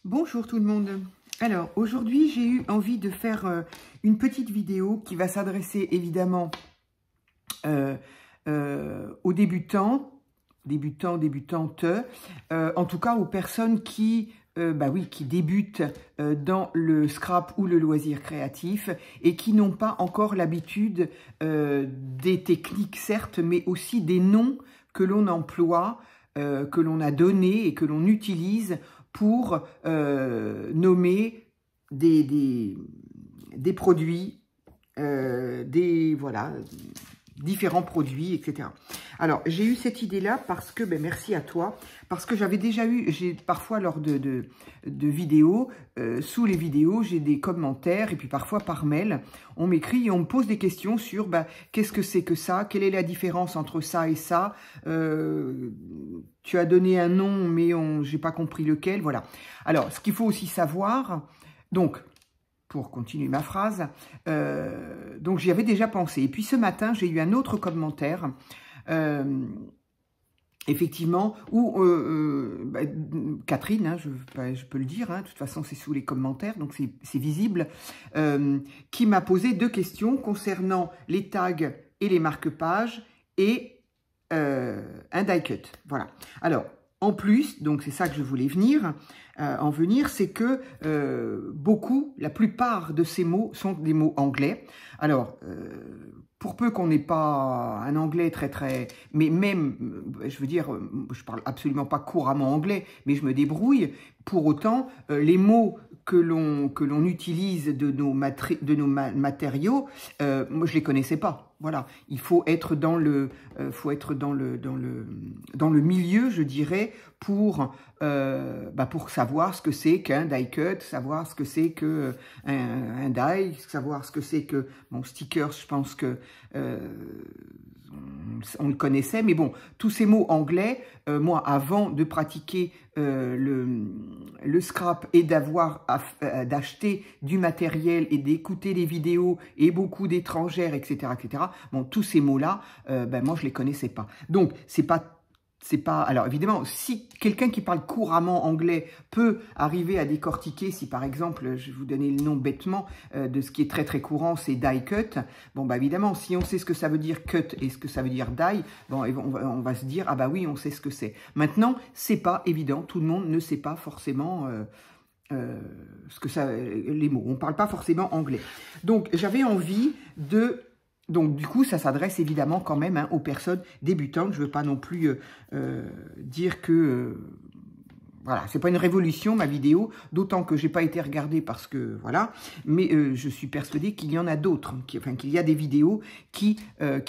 Bonjour tout le monde. Alors aujourd'hui j'ai eu envie de faire une petite vidéo qui va s'adresser évidemment aux débutantes, en tout cas aux personnes qui débutent dans le scrap ou le loisir créatif et qui n'ont pas encore l'habitude des techniques certes, mais aussi des noms que l'on emploie, que l'on a donnés et que l'on utilise pour nommer des produits, différents produits, etc. Alors, j'ai eu cette idée-là parce que, merci à toi, parce que j'avais déjà eu, j'ai parfois lors de vidéos, sous les vidéos, j'ai des commentaires, et puis parfois par mail, on m'écrit et on me pose des questions sur, qu'est-ce que c'est que ça? Quelle est la différence entre ça et ça? Tu as donné un nom, mais j'ai pas compris lequel, voilà. Alors, ce qu'il faut aussi savoir, donc, pour continuer ma phrase, donc j'y avais déjà pensé. Et puis ce matin, j'ai eu un autre commentaire, effectivement, où Catherine, je peux le dire, de toute façon c'est sous les commentaires, donc c'est visible, qui m'a posé deux questions concernant les tags et les marque-pages et un die cut. Voilà. Alors, en plus, donc c'est ça que je voulais en venir, c'est que la plupart de ces mots sont des mots anglais. Alors, pour peu qu'on n'ait pas un anglais mais même, je veux dire, je parle absolument pas couramment anglais, mais je me débrouille. Pour autant, les mots que l'on utilise de nos matériaux, moi je les connaissais pas. Voilà, il faut être dans le milieu, je dirais, pour savoir ce que c'est qu'un die cut, savoir ce que c'est que un die, savoir ce que c'est que mon sticker. Je pense que on le connaissait, mais bon, tous ces mots anglais, moi, avant de pratiquer le scrap et d'acheter du matériel et d'écouter des vidéos et beaucoup d'étrangères, etc., bon, tous ces mots-là, moi, je les connaissais pas. Donc, c'est pas... Alors évidemment, si quelqu'un qui parle couramment anglais peut arriver à décortiquer, si par exemple, je vais vous donner le nom bêtement de ce qui est très très courant, c'est die cut. Bon, évidemment, si on sait ce que ça veut dire cut et ce que ça veut dire die, bon, on va se dire, ah oui, on sait ce que c'est. Maintenant, c'est pas évident, tout le monde ne sait pas forcément les mots. On parle pas forcément anglais. Donc, j'avais envie de... Donc, du coup, ça s'adresse évidemment quand même aux personnes débutantes. Je ne veux pas non plus dire que... voilà, c'est pas une révolution, ma vidéo, d'autant que j'ai pas été regardée parce que... Voilà, mais je suis persuadée qu'il y en a d'autres, qu'il y a des vidéos qui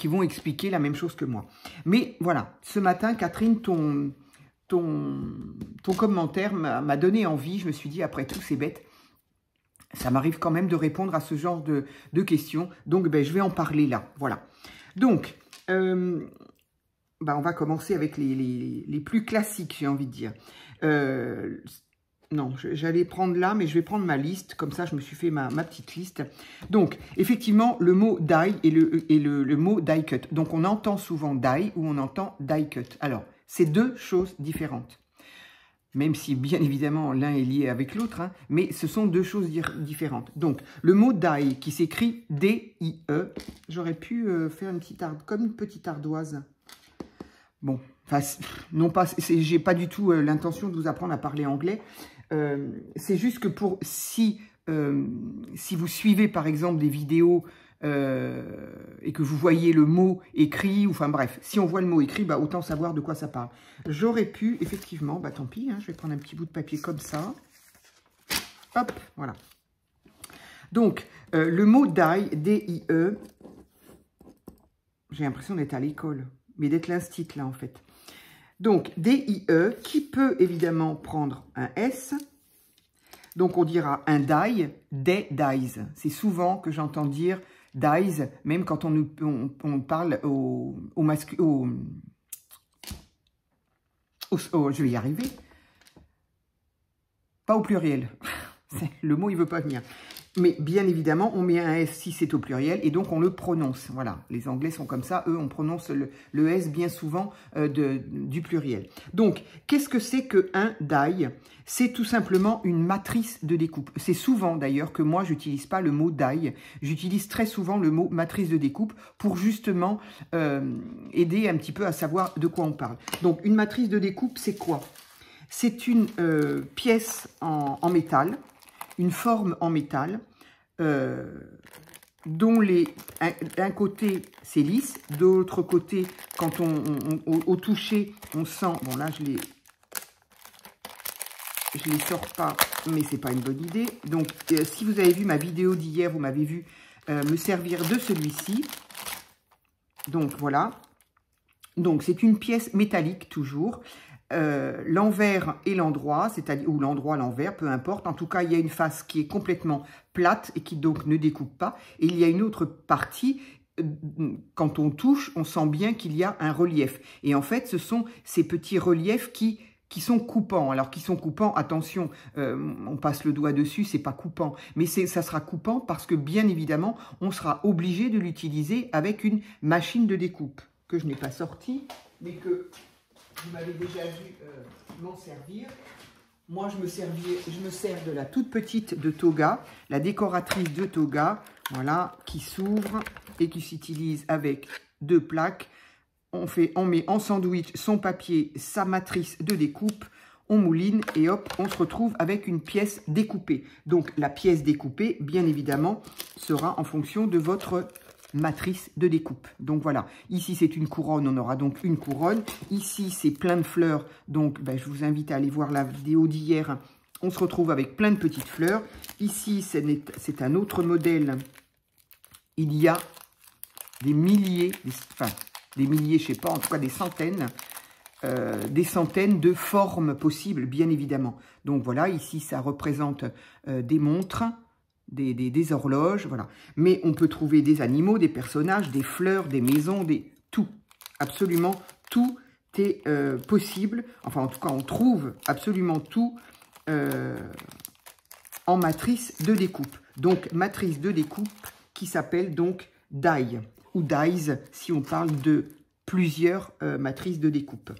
vont expliquer la même chose que moi. Mais voilà, ce matin, Catherine, ton commentaire m'a donné envie. Je me suis dit, après tout, c'est bête. Ça m'arrive quand même de répondre à ce genre de questions. Donc, je vais en parler là. Voilà. Donc, on va commencer avec les plus classiques, j'ai envie de dire. Non, j'allais prendre là, mais je vais prendre ma liste. Comme ça, je me suis fait ma petite liste. Donc, effectivement, le mot die et le mot die cut. Donc, on entend souvent die ou on entend die cut. Alors, c'est deux choses différentes. Même si, bien évidemment, l'un est lié avec l'autre, mais ce sont deux choses différentes. Donc, le mot die, qui s'écrit D-I-E, j'aurais pu faire comme une petite ardoise. Bon, enfin, non pas, j'ai pas du tout l'intention de vous apprendre à parler anglais. C'est juste que si vous suivez, par exemple, des vidéos et que vous voyez le mot écrit, enfin bref, si on voit le mot écrit, autant savoir de quoi ça parle. J'aurais pu, effectivement, tant pis, je vais prendre un petit bout de papier comme ça. Hop, voilà. Donc, le mot die, D-I-E, j'ai l'impression d'être à l'école, mais d'être l'instit là, en fait. Donc, D-I-E, qui peut évidemment prendre un S. Donc, on dira un die, des dies. C'est souvent que j'entends dire dies, même quand on parle je vais y arriver, pas au pluriel. Le mot, il veut pas venir. Mais bien évidemment, on met un S si c'est au pluriel et donc on le prononce. Voilà, les Anglais sont comme ça. Eux, on prononce le S bien souvent du pluriel. Donc, qu'est-ce que c'est qu'un die? C'est tout simplement une matrice de découpe. C'est souvent d'ailleurs que moi, j'utilise pas le mot die. J'utilise très souvent le mot matrice de découpe pour justement aider un petit peu à savoir de quoi on parle. Donc, une matrice de découpe, c'est quoi? C'est une pièce en métal, une forme en métal, dont d'un côté c'est lisse, de l'autre côté, quand au toucher, on sent, bon là je les sors pas, mais c'est pas une bonne idée. Donc si vous avez vu ma vidéo d'hier, vous m'avez vu me servir de celui-ci. Donc voilà, donc c'est une pièce métallique toujours. L'envers et l'endroit, c'est-à-dire ou l'endroit, l'envers, peu importe. En tout cas, il y a une face qui est complètement plate et qui donc ne découpe pas. Et il y a une autre partie, quand on touche, on sent bien qu'il y a un relief. Et en fait, ce sont ces petits reliefs qui sont coupants. Alors, qui sont coupants, attention, on passe le doigt dessus, c'est pas coupant. Mais ça sera coupant parce que, bien évidemment, on sera obligé de l'utiliser avec une machine de découpe, que je n'ai pas sortie, mais que vous m'avez déjà vu m'en servir. Moi, je me sers de la toute petite de Toga, la décoratrice de Toga, voilà, qui s'ouvre et qui s'utilise avec 2 plaques. On met en sandwich son papier, sa matrice de découpe, on mouline et hop, on se retrouve avec une pièce découpée. Donc, la pièce découpée, bien évidemment, sera en fonction de votre matrice de découpe. Donc voilà, ici c'est une couronne, on aura donc une couronne. Ici c'est plein de fleurs, donc je vous invite à aller voir la vidéo d'hier. On se retrouve avec plein de petites fleurs. Ici c'est un autre modèle. Il y a des milliers, des milliers, je sais pas, en tout cas des centaines de formes possibles, bien évidemment. Donc voilà, ici ça représente des montres, des horloges, voilà. Mais on peut trouver des animaux, des personnages, des fleurs, des maisons, tout. Absolument tout est possible. Enfin, en tout cas, on trouve absolument tout en matrice de découpe. Donc, matrice de découpe qui s'appelle donc die ou dies si on parle de plusieurs matrices de découpe.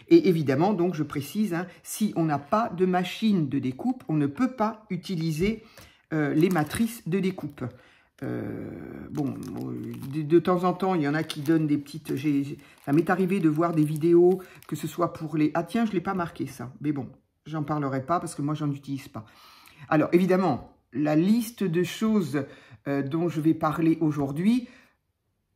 Et évidemment, donc, je précise, hein, si on n'a pas de machine de découpe, on ne peut pas utiliser les matrices de découpe. Bon, de temps en temps, il y en a qui donnent des petites... Ça m'est arrivé de voir des vidéos, que ce soit pour les... Ah tiens, je ne l'ai pas marqué ça. Mais bon, j'en parlerai pas parce que moi, j'en utilise pas. Alors, évidemment, la liste de choses dont je vais parler aujourd'hui,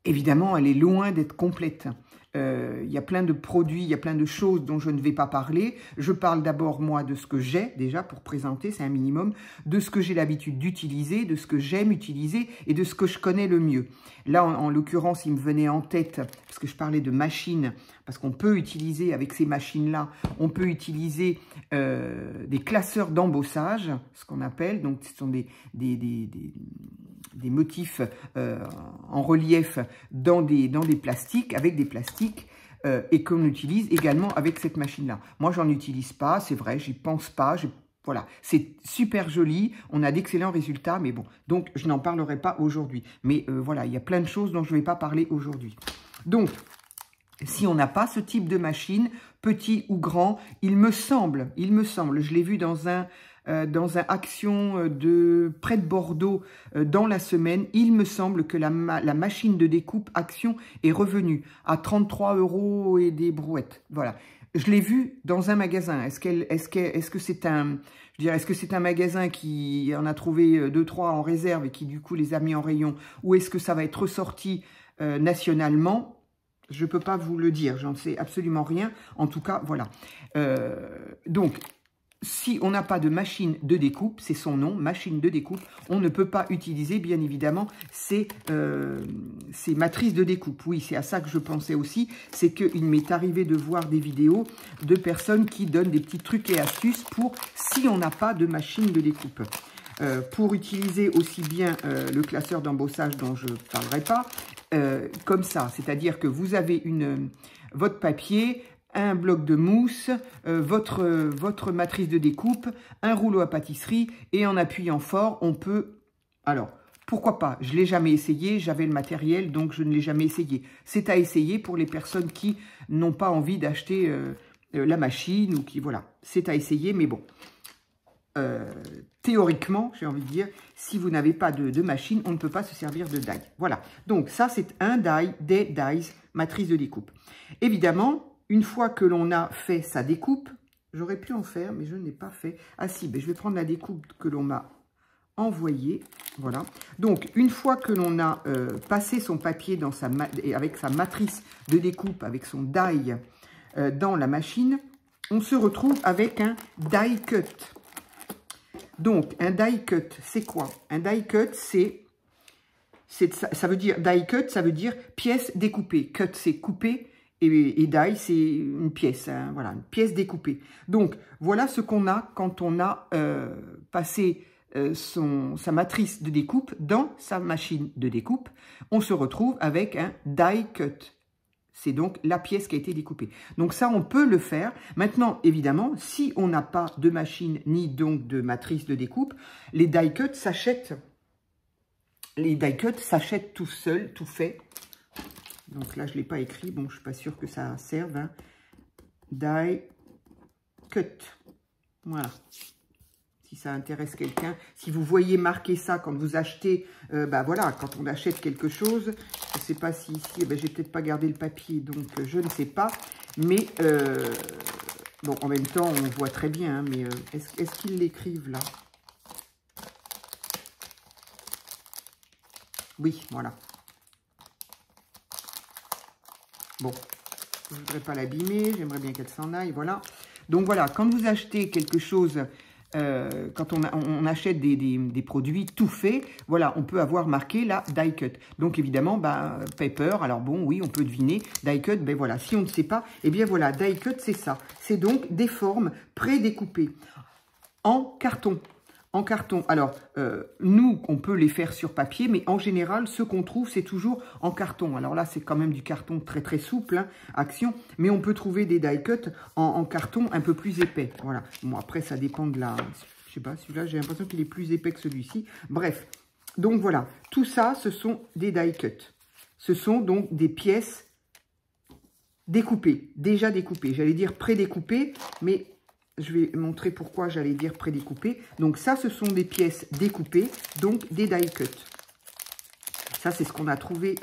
évidemment, elle est loin d'être complète. Il y a plein de produits, il y a plein de choses dont je ne vais pas parler. Je parle d'abord, moi, de ce que j'ai, déjà, pour présenter, c'est un minimum, de ce que j'ai l'habitude d'utiliser, de ce que j'aime utiliser et de ce que je connais le mieux. Là, en l'occurrence, il me venait en tête, parce que je parlais de machines, parce qu'on peut utiliser, avec ces machines-là, on peut utiliser des classeurs d'embossage, ce qu'on appelle, donc ce sont des motifs en relief dans des plastiques, avec des plastiques, et qu'on utilise également avec cette machine-là. Moi, j'en utilise pas, c'est vrai, j'y pense pas, voilà, c'est super joli, on a d'excellents résultats, mais bon, donc je n'en parlerai pas aujourd'hui. Mais voilà, il y a plein de choses dont je ne vais pas parler aujourd'hui. Donc, si on n'a pas ce type de machine, petit ou grand, il me semble, je l'ai vu dans un action de près de Bordeaux dans la semaine, il me semble que la machine de découpe action est revenue à 33 € et des brouettes. Voilà. Je l'ai vu dans un magasin. Est-ce que c'est un magasin qui en a trouvé 2-3 en réserve et qui du coup les a mis en rayon, ou est-ce que ça va être ressorti nationalement? Je ne peux pas vous le dire, j'en sais absolument rien. En tout cas, voilà. Donc, si on n'a pas de machine de découpe, c'est son nom, machine de découpe, on ne peut pas utiliser, bien évidemment, ces matrices de découpe. Oui, c'est à ça que je pensais aussi, c'est qu'il m'est arrivé de voir des vidéos de personnes qui donnent des petits trucs et astuces pour si on n'a pas de machine de découpe. Pour utiliser aussi bien le classeur d'embossage dont je ne parlerai pas, comme ça, c'est-à-dire que vous avez votre papier, un bloc de mousse, votre matrice de découpe, un rouleau à pâtisserie et en appuyant fort, on peut Alors, pourquoi pas? Je ne l'ai jamais essayé, j'avais le matériel, donc je ne l'ai jamais essayé. C'est à essayer pour les personnes qui n'ont pas envie d'acheter la machine ou qui, voilà, c'est à essayer, mais bon. Théoriquement, j'ai envie de dire, si vous n'avez pas de machine, on ne peut pas se servir de die. Voilà, donc ça, c'est un die, des dies, matrice de découpe. Évidemment, une fois que l'on a fait sa découpe, j'aurais pu en faire, mais je n'ai pas fait. Ah si, ben, je vais prendre la découpe que l'on m'a envoyée. Voilà. Donc, une fois que l'on a passé son papier dans avec sa matrice de découpe, avec son die dans la machine, on se retrouve avec un die cut. Donc, un die cut, c'est quoi? Un die cut, ça veut dire, die cut, ça veut dire pièce découpée. Cut, c'est coupé, et die, c'est une pièce, hein, voilà, une pièce découpée. Donc, voilà ce qu'on a quand on a passé sa matrice de découpe dans sa machine de découpe. On se retrouve avec un die cut. C'est donc la pièce qui a été découpée. Donc ça, on peut le faire. Maintenant, évidemment, si on n'a pas de machine ni donc de matrice de découpe, les die cuts s'achètent. Les die cuts s'achètent tout seuls, tout fait. Donc là, je ne l'ai pas écrit. Bon, je ne suis pas sûre que ça serve. Hein. Die cut. Voilà. Si ça intéresse quelqu'un, si vous voyez marquer ça quand vous achetez, bah voilà, quand on achète quelque chose, je ne sais pas si ici, ben, j'ai peut-être pas gardé le papier, donc je ne sais pas, mais bon, en même temps, on voit très bien, hein, mais est-ce qu'ils l'écrivent là? Oui, voilà. Bon, je ne voudrais pas l'abîmer, j'aimerais bien qu'elle s'en aille, voilà. Donc voilà, quand vous achetez quelque chose... quand on achète des produits tout faits, voilà, on peut avoir marqué la die cut. Donc évidemment, bah, paper, alors bon, oui, on peut deviner, die cut, ben voilà, si on ne sait pas, eh bien voilà, die cut, c'est ça. C'est donc des formes pré-découpées en carton. En carton. Alors, nous, on peut les faire sur papier, mais en général, ce qu'on trouve, c'est toujours en carton. Alors là, c'est quand même du carton très très souple, hein, Action, mais on peut trouver des die cut en carton un peu plus épais. Voilà. Bon, après, ça dépend de la... Je sais pas, celui-là, j'ai l'impression qu'il est plus épais que celui-ci. Bref. Donc voilà, tout ça, ce sont des die cut. Ce sont donc des pièces découpées, déjà découpées. J'allais dire pré-découpées, mais... Je vais montrer pourquoi j'allais dire prédécoupé. Donc ça, ce sont des pièces découpées, donc des die cut. Ça, c'est ce qu'on a trouvé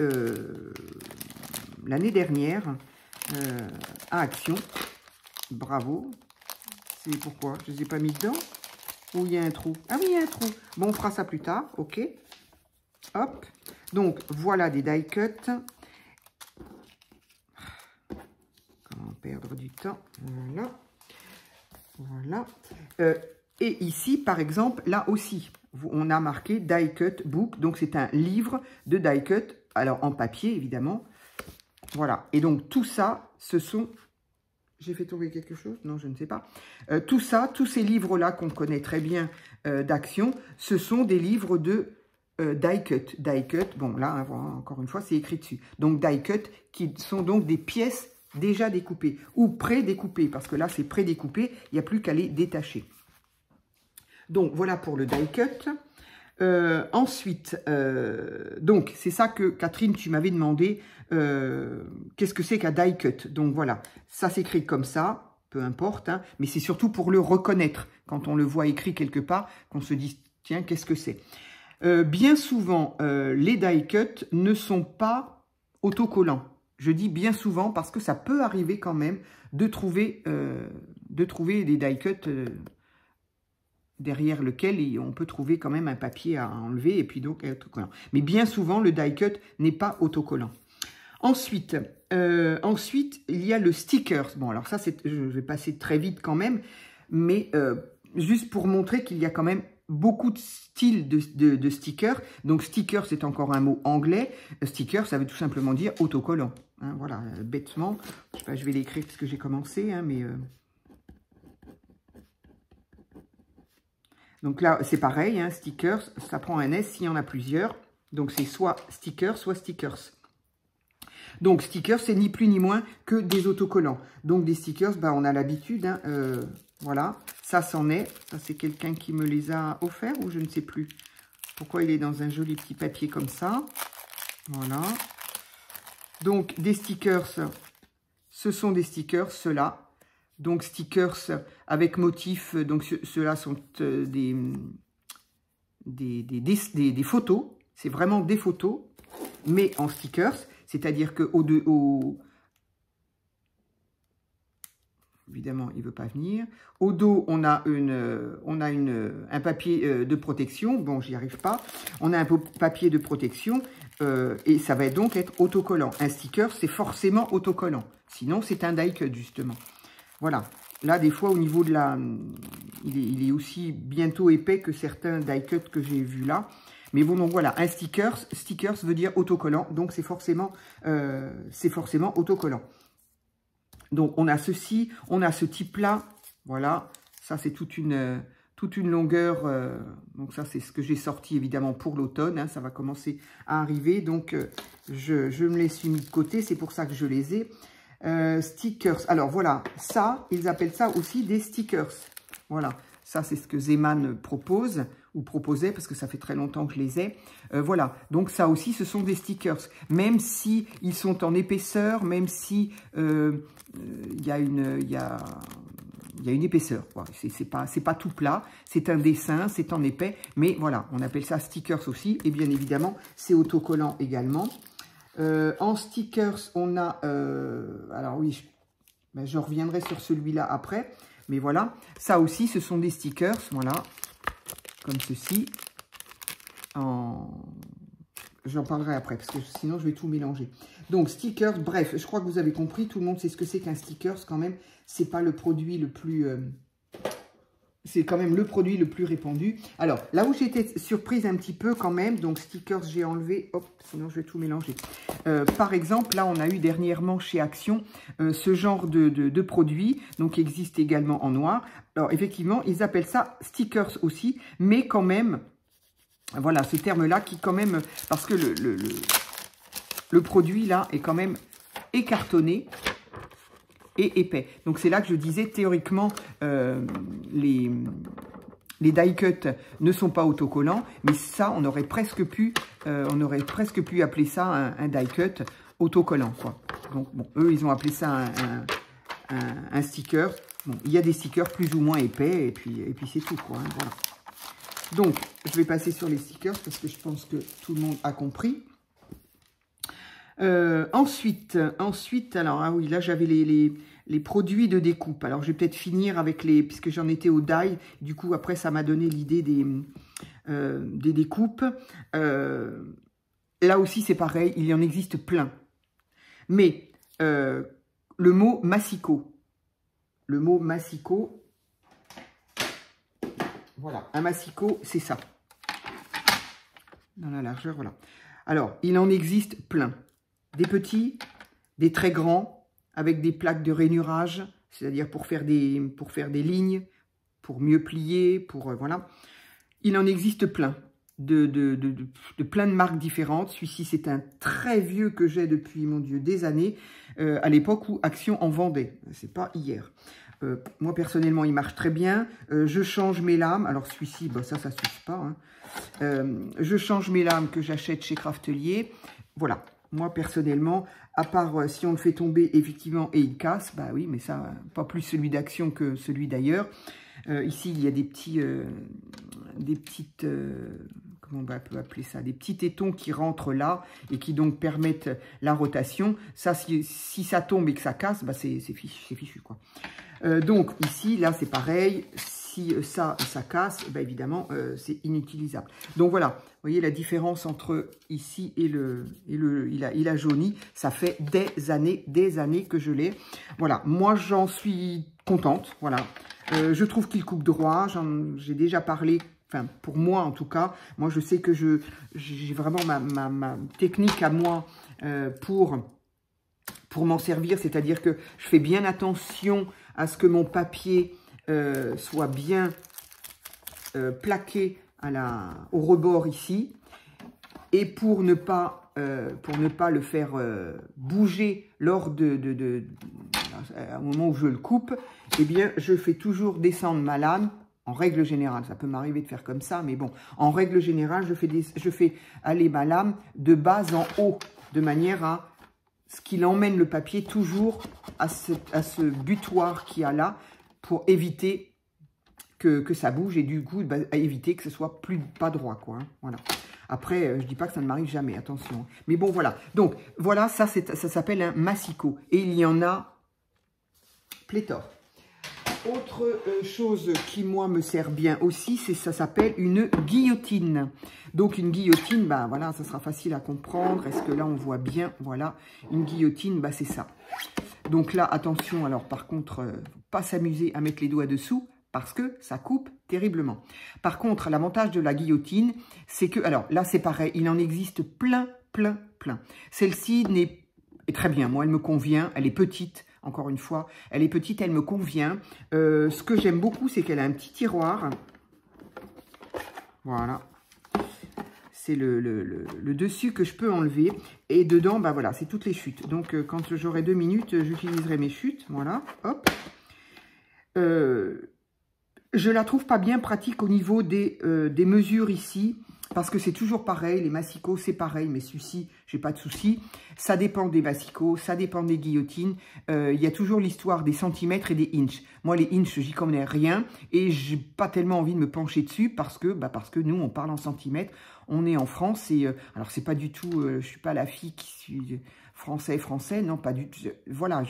l'année dernière à Action. Bravo. C'est pourquoi je ne les ai pas mis dedans. Ou il y a un trou? Ah oui, il y a un trou. Bon, on fera ça plus tard. OK. Hop. Donc, voilà des die cut. Comment perdre du temps? Voilà. Voilà. Et ici, par exemple, là aussi, on a marqué die cut book. Donc, c'est un livre de die cut. Alors, en papier, évidemment. Voilà. Et donc, tout ça, ce sont... J'ai fait tomber quelque chose? Non, je ne sais pas. Tout ça, tous ces livres-là qu'on connaît très bien d'Action, ce sont des livres de die cut. Die cut, bon, là, encore une fois, c'est écrit dessus. Donc, die cut, qui sont donc des pièces déjà découpé ou pré-découpé, parce que là, c'est pré-découpé, il n'y a plus qu'à les détacher. Donc, voilà pour le die cut. Ensuite, donc, c'est ça que, Catherine, tu m'avais demandé, qu'est-ce que c'est qu'un die cut? Donc, voilà, ça s'écrit comme ça, peu importe, hein, mais c'est surtout pour le reconnaître, quand on le voit écrit quelque part, qu'on se dit, tiens, qu'est-ce que c'est? Bien souvent, les die cut ne sont pas autocollants. Je dis bien souvent parce que ça peut arriver quand même de trouver des die cut derrière lequel on peut trouver quand même un papier à enlever et puis donc autocollant. Mais bien souvent, le die cut n'est pas autocollant. Ensuite, il y a le stickers. Bon, alors ça, je vais passer très vite quand même, mais juste pour montrer qu'il y a quand même beaucoup de styles de stickers. Donc, sticker, c'est encore un mot anglais. Sticker, ça veut tout simplement dire autocollant. Hein, voilà, bêtement. Je sais pas, je vais l'écrire parce que j'ai commencé, hein, mais... Donc là, c'est pareil, hein, stickers, ça prend un S s'il y en a plusieurs. Donc, c'est soit sticker, soit stickers. Donc, stickers, c'est ni plus ni moins que des autocollants. Donc, des stickers, bah, on a l'habitude, hein, voilà, ça c'en est. Ça, c'est quelqu'un qui me les a offerts ou je ne sais plus. Pourquoi il est dans un joli petit papier comme ça? Voilà. Donc, des stickers, ce sont des stickers, ceux-là. Donc, stickers avec motif, donc ceux-là sont des photos. C'est vraiment des photos, mais en stickers. C'est-à-dire que évidemment, il ne veut pas venir. Au dos, on a un papier de protection. Bon, j'y arrive pas. On a un papier de protection et ça va donc être autocollant. Un sticker, c'est forcément autocollant. Sinon, c'est un die cut, justement. Voilà. Là, des fois, au niveau de la... Il est aussi bientôt épais que certains die cut que j'ai vus là. Mais bon, donc voilà, un stickers veut dire autocollant. Donc, c'est forcément autocollant. Donc, on a ceci, on a ce type-là. Voilà, ça, c'est toute une longueur. Donc, ça, c'est ce que j'ai sorti, évidemment, pour l'automne. Hein, ça va commencer à arriver. Donc, je me les suis mis de côté. C'est pour ça que je les ai. Stickers. Alors, voilà, ça, ils appellent ça aussi des stickers. Voilà, ça, c'est ce que Zeman propose ou proposait, parce que ça fait très longtemps que je les ai. Voilà, donc ça aussi, ce sont des stickers. Même si ils sont en épaisseur, même si il y a une épaisseur. Voilà. C'est pas tout plat, c'est un dessin, c'est en épais, mais voilà, on appelle ça stickers aussi. Et bien évidemment, c'est autocollant également. En stickers, on a... alors oui, je reviendrai sur celui-là après. Mais voilà, ça aussi, ce sont des stickers, voilà, comme ceci. J'en parlerai après, parce que sinon, je vais tout mélanger. Donc, stickers, bref, je crois que vous avez compris. Tout le monde sait ce que c'est qu'un stickers, quand même. C'est pas le produit le plus... c'est quand même le produit le plus répandu. Alors, là où j'étais surprise un petit peu quand même, donc stickers, j'ai enlevé, hop, sinon je vais tout mélanger. Par exemple, là, on a eu dernièrement chez Action ce genre de produit, donc qui existe également en noir. Alors, effectivement, ils appellent ça stickers aussi, mais quand même, voilà, ce terme-là qui quand même, parce que le produit, là, est quand même écartonné et épais. Donc, c'est là que je disais, théoriquement, les die cut ne sont pas autocollants, mais ça, on aurait presque pu appeler ça un die cut autocollant, quoi. Donc, bon, eux, ils ont appelé ça un sticker. Bon, il y a des stickers plus ou moins épais, et puis c'est tout, quoi. Hein, voilà. Donc, je vais passer sur les stickers, parce que je pense que tout le monde a compris. Ensuite, alors, ah oui, là, j'avais les produits de découpe. Alors, je vais peut-être finir avec puisque j'en étais au die. Du coup, après, ça m'a donné l'idée des découpes. Là aussi, c'est pareil. Il y en existe plein. Mais, le mot massicot. Le mot massicot. Voilà. Un massicot, c'est ça. Dans la largeur, voilà. Alors, il en existe plein. Des petits, des très grands, avec des plaques de rainurage, c'est-à-dire pour faire des lignes, pour mieux plier, voilà. Il en existe plein, de plein de marques différentes. Celui-ci, c'est un très vieux que j'ai depuis, mon Dieu, des années, à l'époque où Action en vendait. C'est pas hier. Moi, personnellement, il marche très bien. Je change mes lames. Alors, celui-ci, bah, ça suffit pas. Hein. Je change mes lames que j'achète chez Craftelier. Voilà. Moi, personnellement, à part si on le fait tomber, effectivement, et il casse, bah oui, mais ça, pas plus celui d'Action que celui d'ailleurs. Ici, il y a des petites, comment on peut appeler ça, des petits tétons qui rentrent là et qui donc permettent la rotation. Ça, si ça tombe et que ça casse, bah c'est fichu, quoi. Donc, ici, là, c'est pareil. Si ça casse, bah, évidemment, c'est inutilisable. Donc, voilà. Vous voyez la différence entre ici et il a jauni. Ça fait des années que je l'ai. Voilà. Moi, j'en suis contente. Voilà. Je trouve qu'il coupe droit. J'ai déjà parlé. Enfin, pour moi, en tout cas. Moi, je sais que j'ai vraiment ma technique à moi pour m'en servir. C'est-à-dire que je fais bien attention à ce que mon papier soit bien plaqué au rebord ici, et pour ne pas le faire bouger lors au moment où je le coupe, eh bien je fais toujours descendre ma lame En règle générale, ça peut m'arriver de faire comme ça, mais bon, en règle générale, je fais aller ma lame de bas en haut, de manière à ce qu'il emmène le papier toujours à ce butoir qu'il y a là, pour éviter que ça bouge et du coup, bah, à éviter que ce soit pas droit, quoi. Hein, voilà. Après, je dis pas que ça ne m'arrive jamais, attention. Mais bon, voilà. Donc, voilà, ça s'appelle un massicot. Et il y en a pléthore. Autre chose qui, moi, me sert bien aussi, ça s'appelle une guillotine. Donc, une guillotine, bah voilà, ça sera facile à comprendre. Est-ce que là, on voit bien? Voilà, une guillotine, bah c'est ça. Donc là, attention, alors par contre, pas s'amuser à mettre les doigts dessous, parce que ça coupe terriblement. Par contre, l'avantage de la guillotine, c'est que, alors là, c'est pareil, il en existe plein. Celle-ci est très bien, moi, elle me convient, elle est petite. Encore une fois, elle est petite, elle me convient. Ce que j'aime beaucoup, c'est qu'elle a un petit tiroir. Voilà. C'est le dessus que je peux enlever. Et dedans, bah voilà, c'est toutes les chutes. Donc, quand j'aurai 2 minutes, j'utiliserai mes chutes. Voilà, hop. Je la trouve pas bien pratique au niveau des mesures ici. Parce que c'est toujours pareil, les massicots, c'est pareil, mais celui-ci, j'ai pas de souci. Ça dépend des massicots, ça dépend des guillotines. Il y a toujours l'histoire des centimètres et des inches. Moi, les inches, j'y connais rien et j'ai pas tellement envie de me pencher dessus parce que nous, on parle en centimètres. On est en France et alors c'est pas du tout, je suis pas la fille qui suis français, non, pas du tout. Voilà,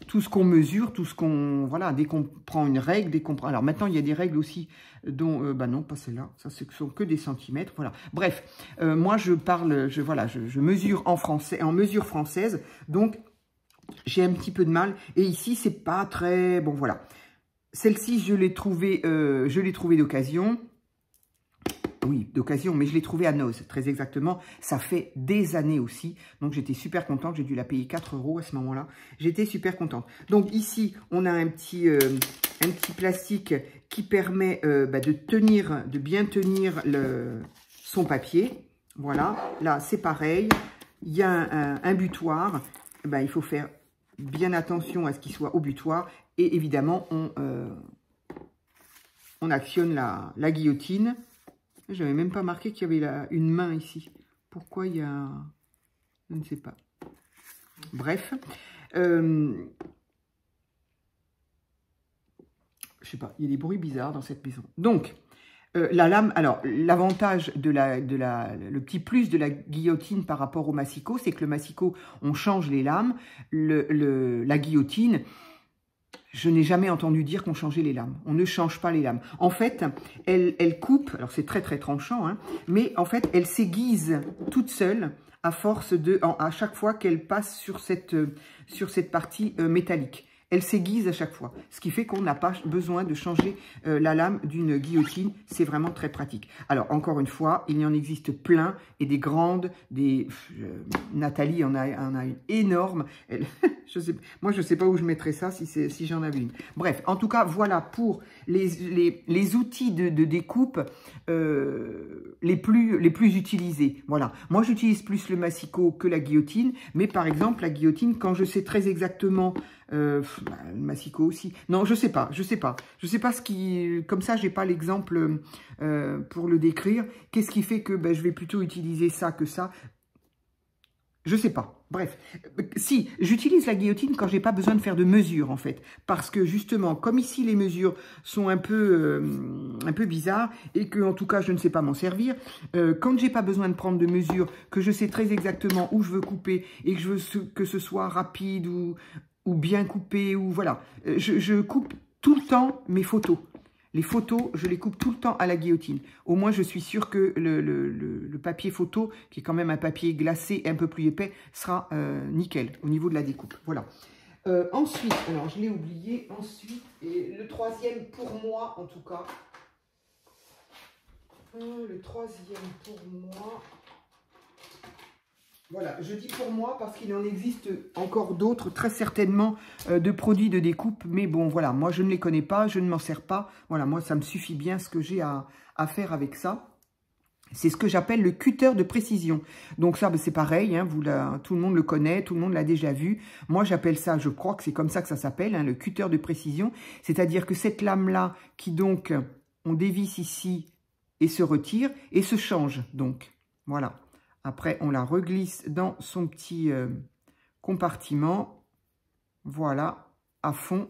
tout ce qu'on mesure, tout ce qu'on, voilà, dès qu'on prend une règle, alors maintenant, il y a des règles aussi dont, bah non, pas celle-là, ça ce sont que des centimètres, voilà. Bref, moi, je mesure en français, en mesure française, donc j'ai un petit peu de mal. Et ici, c'est pas très, bon, voilà. Celle-ci, je l'ai trouvée d'occasion. Oui, d'occasion, mais je l'ai trouvée à Noz, très exactement. Ça fait des années aussi. Donc, j'étais super contente. J'ai dû la payer 4 € à ce moment-là. J'étais super contente. Donc, ici, on a un petit plastique qui permet de bien tenir son papier. Voilà. Là, c'est pareil. Il y a un butoir. Il faut faire bien attention à ce qu'il soit au butoir. Et évidemment, on actionne la guillotine. Je n'avais même pas marqué qu'il y avait une main ici. Pourquoi il y a... Je ne sais pas. Bref. Je sais pas, il y a des bruits bizarres dans cette maison. Donc, la lame... Alors, l'avantage le petit plus de la guillotine par rapport au massicot, c'est que le massicot, on change les lames. La guillotine... Je n'ai jamais entendu dire qu'on changeait les lames. On ne change pas les lames. En fait, elle coupe, alors c'est très tranchant, hein, mais en fait, elle s'aiguise toute seule à force à chaque fois qu'elle passe sur cette partie métallique. Elle s'aiguise à chaque fois, ce qui fait qu'on n'a pas besoin de changer la lame d'une guillotine. C'est vraiment très pratique. Alors, encore une fois, il y en existe plein, et des grandes, Nathalie en a une énorme. Moi, je ne sais pas où je mettrais ça si j'en avais une. Bref, en tout cas, voilà pour les outils de découpe les plus utilisés. Voilà. Moi, j'utilise plus le massicot que la guillotine, mais par exemple, la guillotine, quand je sais très exactement... le massicot aussi. Non, je sais pas. Je sais pas ce qui... Comme ça, j'ai pas l'exemple pour le décrire. Qu'est-ce qui fait que je vais plutôt utiliser ça que ça? Je sais pas. Bref. Si, j'utilise la guillotine quand j'ai pas besoin de faire de mesures, en fait. Parce que, justement, comme ici, les mesures sont un peu bizarres et que, en tout cas, je ne sais pas m'en servir, quand j'ai pas besoin de prendre de mesures, que je sais très exactement où je veux couper et que je veux que ce soit rapide ou bien coupé, ou voilà. Je coupe tout le temps mes photos. Les photos, je les coupe tout le temps à la guillotine. Au moins, je suis sûre que le papier photo, qui est quand même un papier glacé et un peu plus épais, sera nickel au niveau de la découpe. Voilà. Ensuite, alors je l'ai oublié, ensuite, et le troisième pour moi, en tout cas. Le troisième pour moi... Voilà, je dis pour moi parce qu'il en existe encore d'autres, très certainement, de produits de découpe. Mais bon, voilà, moi, je ne les connais pas, je ne m'en sers pas. Voilà, moi, ça me suffit bien ce que j'ai à faire avec ça. C'est ce que j'appelle le cutter de précision. Donc ça, c'est pareil, hein, tout le monde le connaît, tout le monde l'a déjà vu. Moi, j'appelle ça, je crois que c'est comme ça que ça s'appelle, hein, le cutter de précision. C'est-à-dire que cette lame-là, qui donc on dévisse ici et se retire et se change. Donc, voilà. Après, on la reglisse dans son petit compartiment. Voilà, à fond,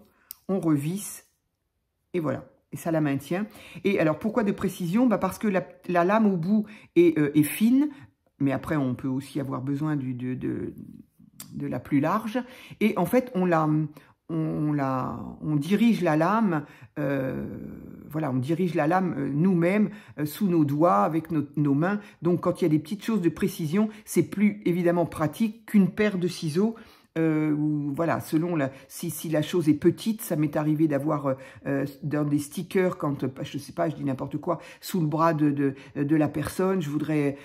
on revisse et voilà. Et ça la maintient. Et alors, pourquoi de précision? Parce que la lame au bout est fine, mais après, on peut aussi avoir besoin de la plus large. Et en fait, on dirige la lame, voilà, on dirige la lame nous-mêmes, sous nos doigts, avec nos mains. Donc, quand il y a des petites choses de précision, c'est plus évidemment pratique qu'une paire de ciseaux. Voilà, selon si la chose est petite, ça m'est arrivé d'avoir dans des stickers, quand, je sais pas, je dis n'importe quoi, sous le bras de la personne, je voudrais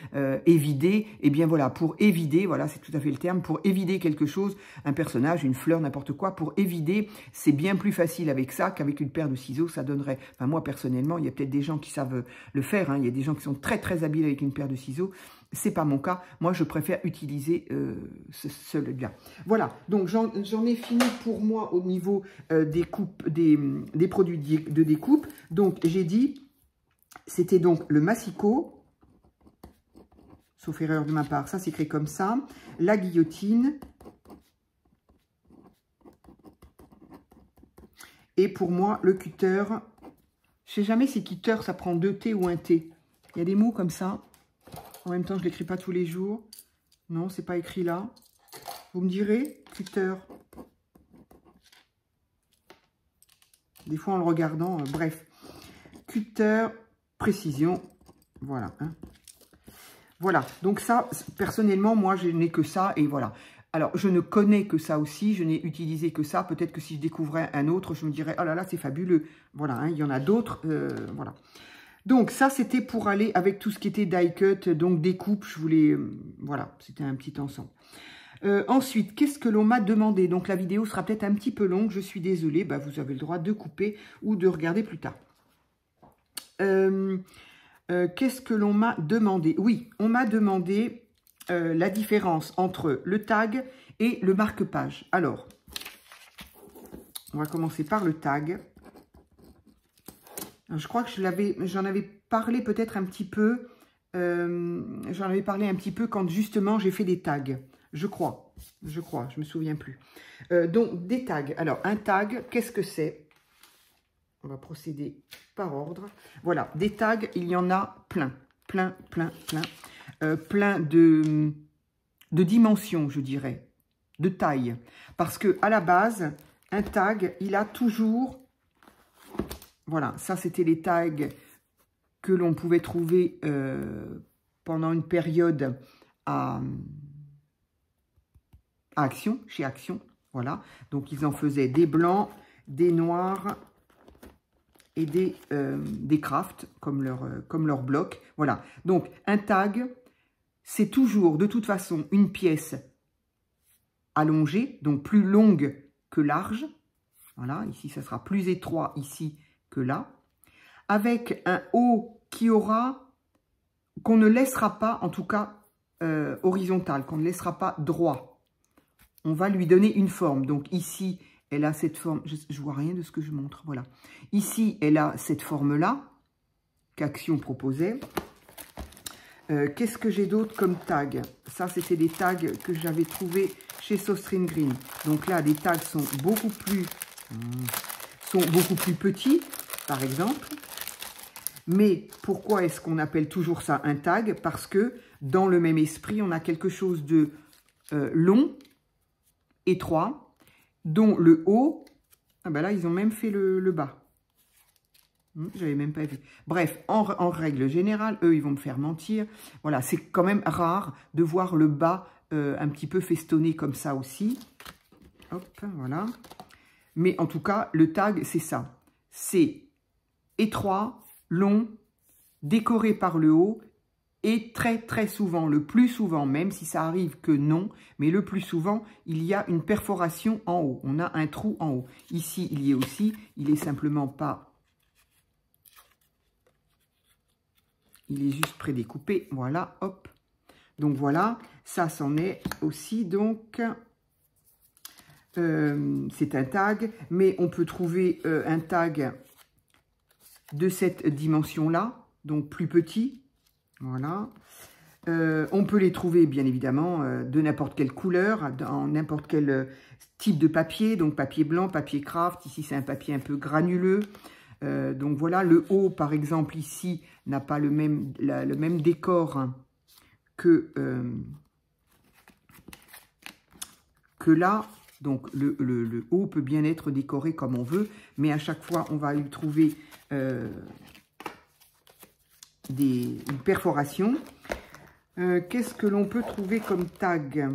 évider, et bien voilà, pour évider, voilà, c'est tout à fait le terme, pour évider quelque chose, un personnage, une fleur, n'importe quoi, pour évider, c'est bien plus facile avec ça qu'avec une paire de ciseaux, ça donnerait, enfin moi personnellement, il y a peut-être des gens qui savent le faire, hein, il y a des gens qui sont très très habiles avec une paire de ciseaux. C'est pas mon cas. Moi, je préfère utiliser celui-là. Voilà. Donc, j'en ai fini pour moi au niveau des coupes, des produits de découpe. Donc, j'ai dit, c'était donc le massicot, sauf erreur de ma part, ça s'écrit comme ça. La guillotine. Et pour moi, le cutter. Je sais jamais si cutter, ça prend 2 T ou un T. Il y a des mots comme ça. En même temps, je ne l'écris pas tous les jours. Non, c'est pas écrit là. Vous me direz, cutter. Des fois, en le regardant, bref. Cutter, précision. Voilà. Hein. Voilà. Donc ça, personnellement, moi, je n'ai que ça. Et voilà. Alors, je ne connais que ça aussi. Je n'ai utilisé que ça. Peut-être que si je découvrais un autre, je me dirais, oh là là, c'est fabuleux. Voilà. Hein, il y en a d'autres. Voilà. Donc, ça, c'était pour aller avec tout ce qui était die cut, donc découpe, je voulais... voilà, c'était un petit ensemble. Ensuite, qu'est-ce que l'on m'a demandé? Donc, la vidéo sera peut-être un petit peu longue, je suis désolée. Vous avez le droit de couper ou de regarder plus tard. Qu'est-ce que l'on m'a demandé? Oui, on m'a demandé la différence entre le tag et le marque-page. Alors, on va commencer par le tag. Je crois que j'en avais parlé peut-être un petit peu. J'en avais parlé un petit peu quand justement j'ai fait des tags. Je crois, je me souviens plus. Donc des tags. Alors un tag, qu'est-ce que c'est? On va procéder par ordre. Voilà, des tags, il y en a plein. Plein de dimensions, je dirais, de taille. Parce que à la base, un tag, il a toujours... Voilà, ça c'était les tags que l'on pouvait trouver pendant une période à Action, chez Action. Voilà, donc ils en faisaient des blancs, des noirs et des crafts comme leur bloc. Voilà, donc un tag, c'est toujours de toute façon une pièce allongée, donc plus longue que large. Voilà, ici ça sera plus étroit ici que là, avec un haut qui aura, qu'on ne laissera pas, en tout cas horizontal, qu'on ne laissera pas droit. On va lui donner une forme. Donc ici, elle a cette forme, je vois rien de ce que je montre, voilà. Ici, elle a cette forme-là, qu'Action proposait. Qu'est-ce que j'ai d'autre comme tag? Ça, c'était des tags que j'avais trouvés chez Sostring Green. Donc là, les tags sont beaucoup plus petits, par exemple. Mais pourquoi est-ce qu'on appelle toujours ça un tag? Parce que dans le même esprit, on a quelque chose de long, étroit, dont le haut, ah ben là, ils ont même fait le bas. J'avais même pas vu. Bref, en règle générale, eux, ils vont me faire mentir. Voilà, c'est quand même rare de voir le bas un petit peu festonné comme ça aussi. Hop, voilà. Mais en tout cas, le tag, c'est ça. C'est étroit, long, décoré par le haut et très très souvent, le plus souvent, même si ça arrive que non, mais le plus souvent, il y a une perforation en haut. On a un trou en haut. Ici, il y est aussi, il est simplement pas... Il est juste prédécoupé, voilà, hop. Donc voilà, ça c'en est aussi, donc... c'est un tag, mais on peut trouver un tag de cette dimension-là, donc plus petit. Voilà. On peut les trouver, bien évidemment, de n'importe quelle couleur, dans n'importe quel type de papier. Donc, papier blanc, papier craft. Ici, c'est un papier un peu granuleux. Donc, voilà. Le haut, par exemple, ici, n'a pas le même décor hein, que là. Donc, le haut peut bien être décoré comme on veut. Mais à chaque fois, on va y trouver une perforation. Qu'est-ce que l'on peut trouver comme tag?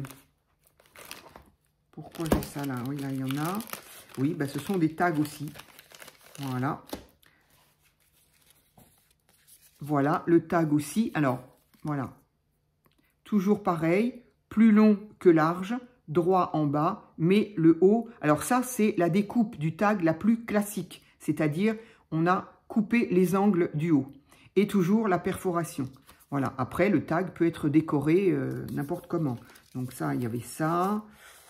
Pourquoi j'ai ça là? Oui, là, il y en a. Oui, bah, ce sont des tags aussi. Voilà. Voilà, le tag aussi. Alors, voilà. Toujours pareil, plus long que large, droit en bas, mais le haut. Alors ça, c'est la découpe du tag la plus classique. C'est-à-dire, on a coupé les angles du haut. Et toujours la perforation. Voilà, après, le tag peut être décoré n'importe comment. Donc ça, il y avait ça.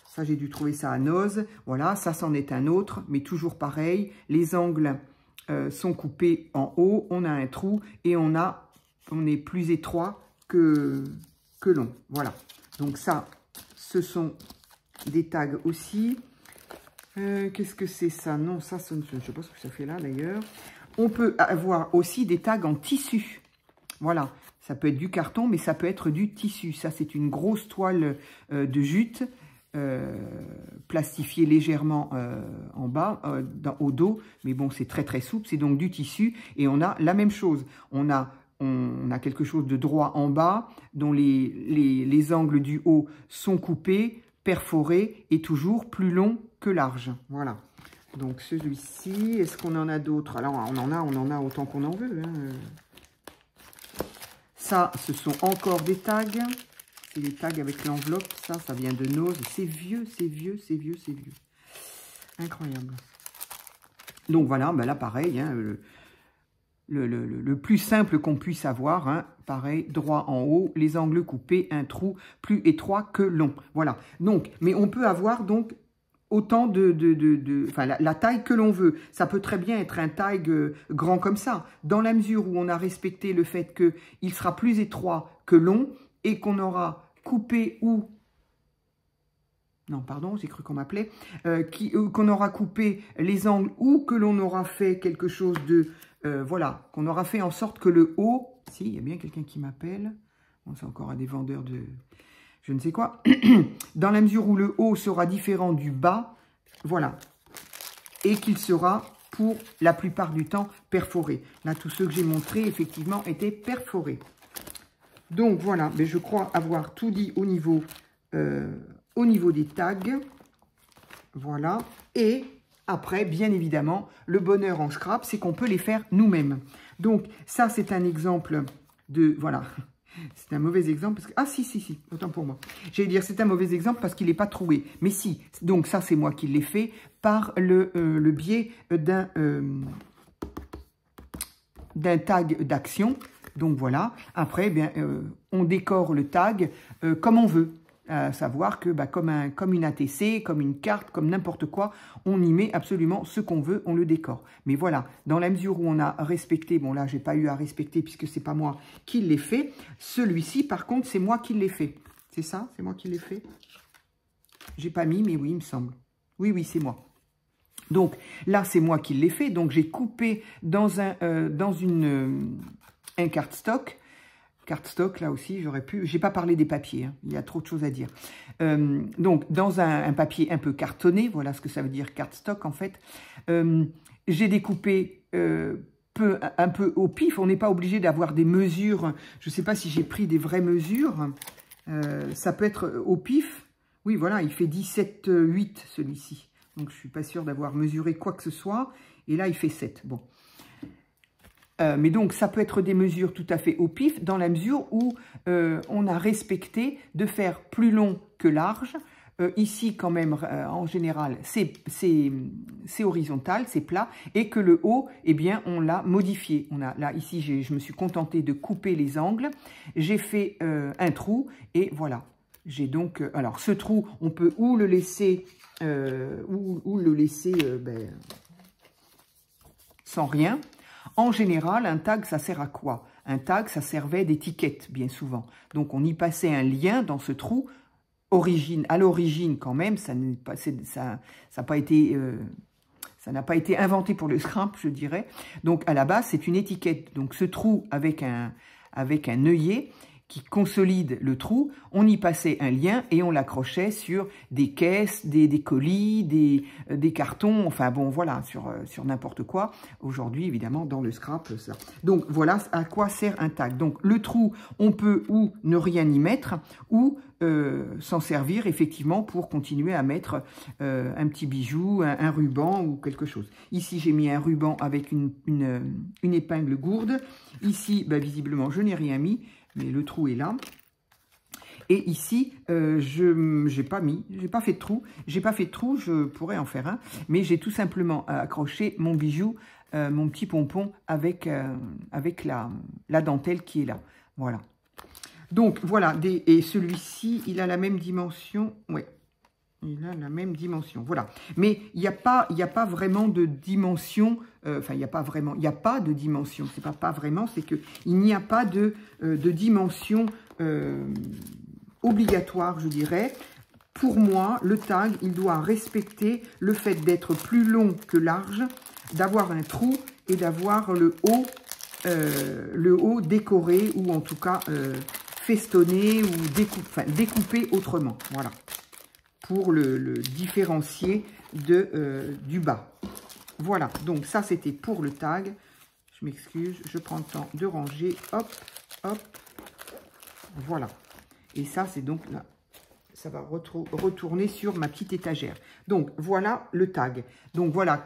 Ça, j'ai dû trouver ça à Noz. Voilà, ça, c'en est un autre, mais toujours pareil. Les angles sont coupés en haut. On a un trou et on est plus étroit que long. Voilà, donc ça, ce sont des tags aussi. Qu'est-ce que c'est ça? Non, ça, je ne sais pas ce que ça fait là, d'ailleurs. On peut avoir aussi des tags en tissu. Voilà. Ça peut être du carton, mais ça peut être du tissu. Ça, c'est une grosse toile de jute, plastifiée légèrement en bas, au dos. Mais bon, c'est très, très souple. C'est donc du tissu. Et on a la même chose. On a quelque chose de droit en bas, dont les angles du haut sont coupés, perforés, et toujours plus long que large. Voilà. Donc, celui-ci, est-ce qu'on en a d'autres? Alors, on en a autant qu'on en veut, hein. Ça, ce sont encore des tags. C'est les tags avec l'enveloppe. Ça vient de Noz. C'est vieux, c'est vieux, c'est vieux, c'est vieux. Incroyable. Donc voilà, ben là, pareil, hein, le plus simple qu'on puisse avoir. Hein, pareil, droit en haut, les angles coupés, un trou plus étroit que long. Voilà. Donc, mais on peut avoir donc autant enfin, la taille que l'on veut. Ça peut très bien être un tag grand comme ça, dans la mesure où on a respecté le fait qu'il sera plus étroit que long et qu'on aura coupé ou... Non, pardon, j'ai cru qu'on m'appelait. Qu'on aura coupé les angles ou que l'on aura fait quelque chose de... voilà, qu'on aura fait en sorte que le haut... Si, il y a bien quelqu'un qui m'appelle. Bon, c'est encore un des vendeurs de... je ne sais quoi, dans la mesure où le haut sera différent du bas, voilà, et qu'il sera, pour la plupart du temps, perforé. Là, tous ceux que j'ai montrés, effectivement, étaient perforés. Donc, voilà, mais je crois avoir tout dit au niveau des tags. Voilà, et après, bien évidemment, le bonheur en scrap, c'est qu'on peut les faire nous-mêmes. Donc, ça, c'est un exemple de... Voilà. C'est un mauvais exemple parce que... Ah, si, autant pour moi. J'allais dire, c'est un mauvais exemple parce qu'il n'est pas troué. Mais si, donc ça, c'est moi qui l'ai fait par le biais d'un tag d'action. Donc voilà. Après, bien, on décore le tag comme on veut. À savoir que bah, comme une ATC, comme une carte, comme n'importe quoi, on y met absolument ce qu'on veut, on le décore. Mais voilà, dans la mesure où on a respecté, bon là, j'ai pas eu à respecter puisque c'est pas moi qui l'ai fait. Celui-ci, par contre, c'est moi qui l'ai fait. C'est ça? C'est moi qui l'ai fait? J'ai pas mis, mais oui, il me semble. Oui, c'est moi. Donc là, c'est moi qui l'ai fait. Donc j'ai coupé dans un cardstock. Cardstock, là aussi, j'aurais pu... J'ai pas parlé des papiers, hein, il y a trop de choses à dire. Donc, dans un papier un peu cartonné, voilà ce que ça veut dire cardstock, en fait, j'ai découpé un peu au pif. On n'est pas obligé d'avoir des mesures. Je ne sais pas si j'ai pris des vraies mesures. Ça peut être au pif. Oui, voilà, il fait 17,8 celui-ci. Donc, je ne suis pas sûre d'avoir mesuré quoi que ce soit. Et là, il fait 7. Bon. Mais donc, ça peut être des mesures tout à fait au pif, dans la mesure où on a respecté de faire plus long que large. Ici, quand même, en général, c'est horizontal, c'est plat, et que le haut, eh bien, on l'a modifié. Là, ici, je me suis contentée de couper les angles. J'ai fait un trou, et voilà. J'ai donc... alors, ce trou, on peut ou le laisser... sans rien. En général, un tag, ça sert à quoi? Un tag, ça servait d'étiquette, bien souvent. Donc, on y passait un lien dans ce trou. À l'origine, quand même, ça n'a pas été... ça n'a pas été inventé pour le scrap, je dirais. Donc, à la base, c'est une étiquette. Donc, ce trou avec un œillet qui consolide le trou, on y passait un lien et on l'accrochait sur des caisses, des colis, des cartons, enfin bon, voilà, sur n'importe quoi. Aujourd'hui, évidemment, dans le scrap, ça. Donc, voilà à quoi sert un tag. Donc, le trou, on peut ou ne rien y mettre, ou s'en servir, effectivement, pour continuer à mettre un petit bijou, un ruban ou quelque chose. Ici, j'ai mis un ruban avec une épingle gourde. Ici, bah, visiblement, je n'ai rien mis, mais le trou est là. Et ici, je n'ai pas fait de trou. J'ai pas fait de trou, je pourrais en faire un, mais j'ai tout simplement accroché mon bijou, mon petit pompon avec la dentelle qui est là. Voilà. Donc, voilà. Et celui-ci, il a la même dimension. Ouais, il a la même dimension. Voilà. Mais il n'y a pas vraiment de dimension. Enfin, il n'y a pas de dimension. C'est pas vraiment, c'est qu'il n'y a pas de dimension obligatoire, je dirais. Pour moi, le tag, il doit respecter le fait d'être plus long que large, d'avoir un trou et d'avoir le haut décoré ou en tout cas festonné ou découpé autrement. Voilà. Pour le différencier du bas. Voilà. Donc ça, c'était pour le tag. Je m'excuse, je prends le temps de ranger. Hop, hop. Voilà. Et ça, c'est donc là. Ça va retourner sur ma petite étagère. Donc, voilà le tag. Donc, voilà,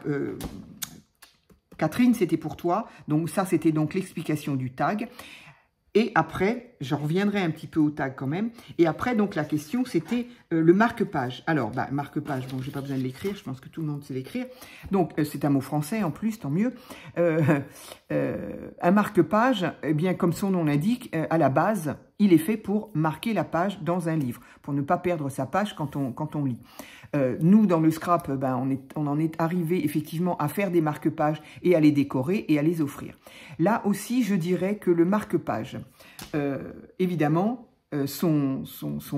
Catherine, c'était pour toi. Donc, ça, c'était donc l'explication du tag. Et après, je reviendrai un petit peu au tag quand même. Et après, donc, la question, c'était le marque-page. Alors, bah, marque-page, bon, j'ai pas besoin de l'écrire. Je pense que tout le monde sait l'écrire. Donc, c'est un mot français en plus, tant mieux. Un marque-page, eh bien, comme son nom l'indique, à la base, il est fait pour marquer la page dans un livre, pour ne pas perdre sa page quand on lit. Nous, dans le scrap, ben, on en est arrivé effectivement à faire des marque-pages et à les décorer et à les offrir. Là aussi, je dirais que le marque-page, évidemment, son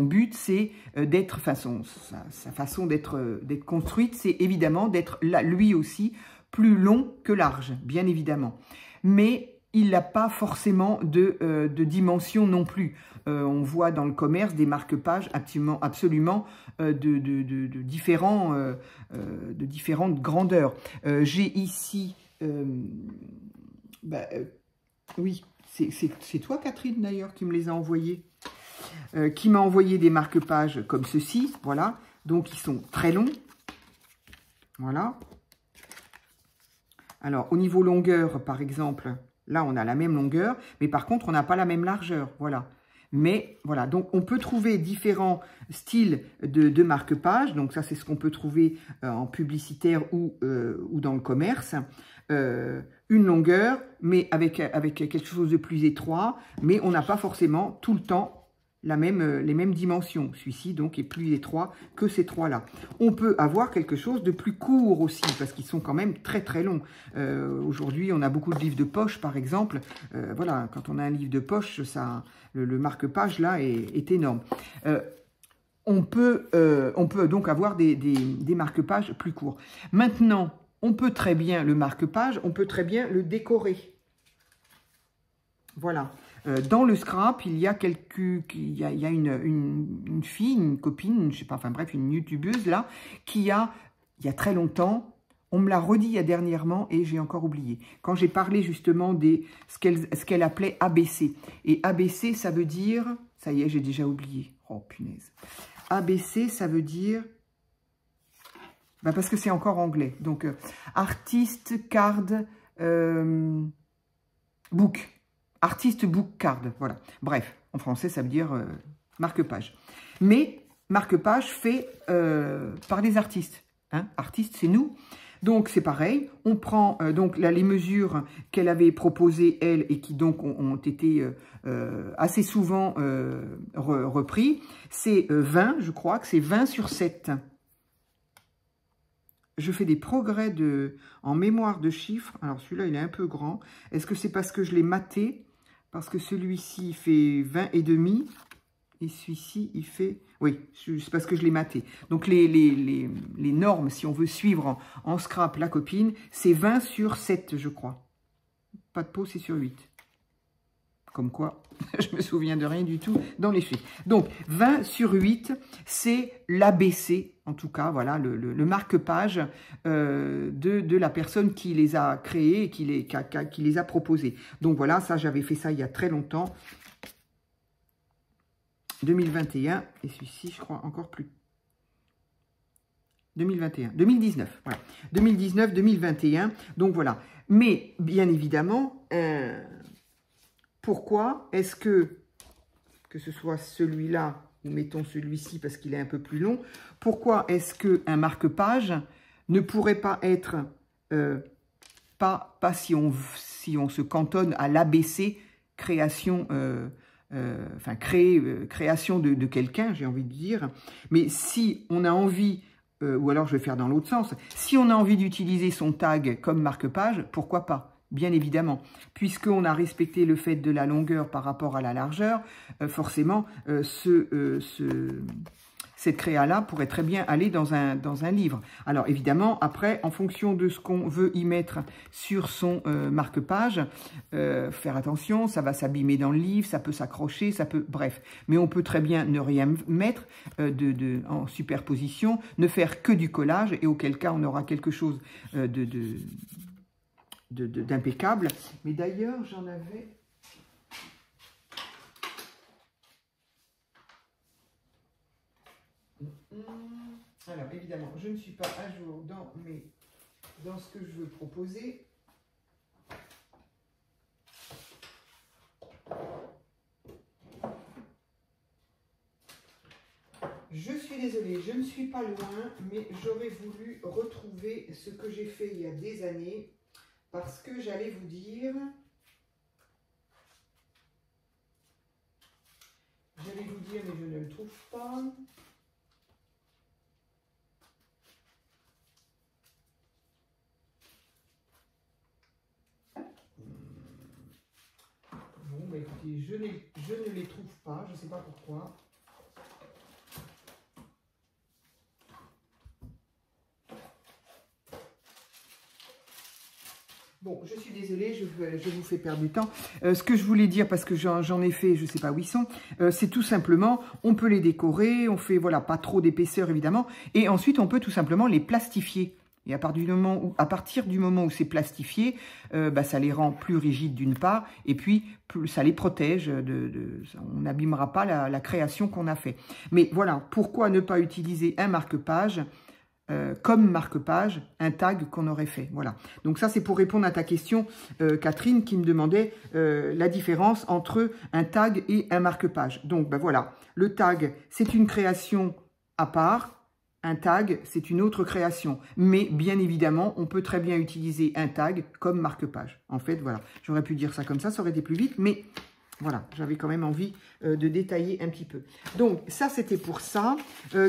but, c'est d'être, enfin, sa façon d'être construite, c'est évidemment d'être lui aussi plus long que large, bien évidemment. Mais il n'a pas forcément de dimension non plus. On voit dans le commerce des marque-pages absolument de différentes grandeurs. J'ai ici, oui, c'est toi Catherine d'ailleurs qui me les a envoyés, qui m'a envoyé des marque-pages comme ceci, voilà, donc ils sont très longs, voilà. Alors au niveau longueur par exemple, là, on a la même longueur, mais par contre, on n'a pas la même largeur, voilà. Mais voilà, donc on peut trouver différents styles de marque-page. Donc ça, c'est ce qu'on peut trouver en publicitaire ou dans le commerce. Une longueur, mais avec quelque chose de plus étroit, mais on n'a pas forcément tout le temps les mêmes dimensions. Celui-ci, donc, est plus étroit que ces trois-là. On peut avoir quelque chose de plus court aussi, parce qu'ils sont quand même très, très longs. Aujourd'hui, on a beaucoup de livres de poche, par exemple. Voilà, quand on a un livre de poche, ça, le marque-page, là, est énorme. On peut donc avoir des marque-pages plus courts. Maintenant, on peut très bien, le marque-page, on peut très bien le décorer. Voilà. Dans le scrap, il y a une fille, une copine, je sais pas, enfin bref, une youtubeuse là, il y a très longtemps, on me l'a redit il y a dernièrement et j'ai encore oublié. Quand j'ai parlé justement ce qu'elle appelait ABC. Et ABC, ça veut dire, ça y est, j'ai déjà oublié. Oh punaise. ABC, ça veut dire, bah parce que c'est encore anglais. Donc, artist card book. Artist book card, voilà. Bref, en français, ça veut dire marque-page. Mais marque-page fait par les artistes. Hein? Artistes, c'est nous. Donc, c'est pareil. On prend donc là les mesures qu'elle avait proposées, elle, et qui donc ont été assez souvent repris. C'est 20, je crois que c'est 20 sur 7. je fais des progrès en mémoire de chiffres. Alors, celui-là, il est un peu grand. Est-ce que c'est parce que je l'ai maté? Parce que celui-ci, il fait 20 et demi. Et celui-ci, il fait... Oui, c'est parce que je l'ai maté. Donc, les normes, si on veut suivre en scrap la copine, c'est 20 sur 7, je crois. Pas de peau, c'est sur 8. Comme quoi, je me souviens de rien du tout dans les chiffres. Donc, 20 sur 8, c'est l'ABC, en tout cas, voilà, le marque-page de la personne qui les a créés et qui les a proposés. Donc, voilà, ça, j'avais fait ça il y a très longtemps. 2021, et celui-ci, je crois, encore plus. 2021, 2019, voilà. 2019, 2021, donc voilà. Mais, bien évidemment... pourquoi est-ce que ce soit celui-là, ou mettons celui-ci parce qu'il est un peu plus long, pourquoi est-ce qu'un marque-page ne pourrait pas être, pas si on se cantonne à l'ABC, création, création de quelqu'un, j'ai envie de dire, mais si on a envie, ou alors je vais faire dans l'autre sens, si on a envie d'utiliser son tag comme marque-page, pourquoi pas ? Bien évidemment, puisqu'on a respecté le fait de la longueur par rapport à la largeur, forcément, cette créa-là pourrait très bien aller dans un livre. Alors évidemment, après, en fonction de ce qu'on veut y mettre sur son marque-page, faire attention, ça va s'abîmer dans le livre, ça peut s'accrocher, ça peut... Bref, mais on peut très bien ne rien mettre en superposition, ne faire que du collage, et auquel cas on aura quelque chose d'impeccable. Mais d'ailleurs, j'en avais... Alors, évidemment, je ne suis pas à jour dans ce que je veux proposer. Je suis désolée, je ne suis pas loin, mais j'aurais voulu retrouver ce que j'ai fait il y a des années, parce que j'allais vous dire... mais je ne le trouve pas. Bon, bah écoutez, je ne les trouve pas, je ne sais pas pourquoi. Bon, je suis désolée, je vous fais perdre du temps. Ce que je voulais dire, parce que j'en ai fait, je ne sais pas où ils sont, c'est tout simplement, on peut les décorer, on fait, voilà, pas trop d'épaisseur évidemment, et ensuite on peut tout simplement les plastifier. Et à partir du moment où c'est plastifié, ça les rend plus rigides d'une part, et puis ça les protège, on n'abîmera pas la création qu'on a fait. Mais voilà, pourquoi ne pas utiliser un marque-page comme marque-page, un tag qu'on aurait fait. Voilà. Donc ça, c'est pour répondre à ta question, Catherine, qui me demandait la différence entre un tag et un marque-page. Donc, voilà. Le tag, c'est une création à part. Un tag, c'est une autre création. Mais, bien évidemment, on peut très bien utiliser un tag comme marque-page. En fait, voilà. J'aurais pu dire ça comme ça aurait été plus vite, mais... Voilà, j'avais quand même envie de détailler un petit peu. Donc, ça, c'était pour ça.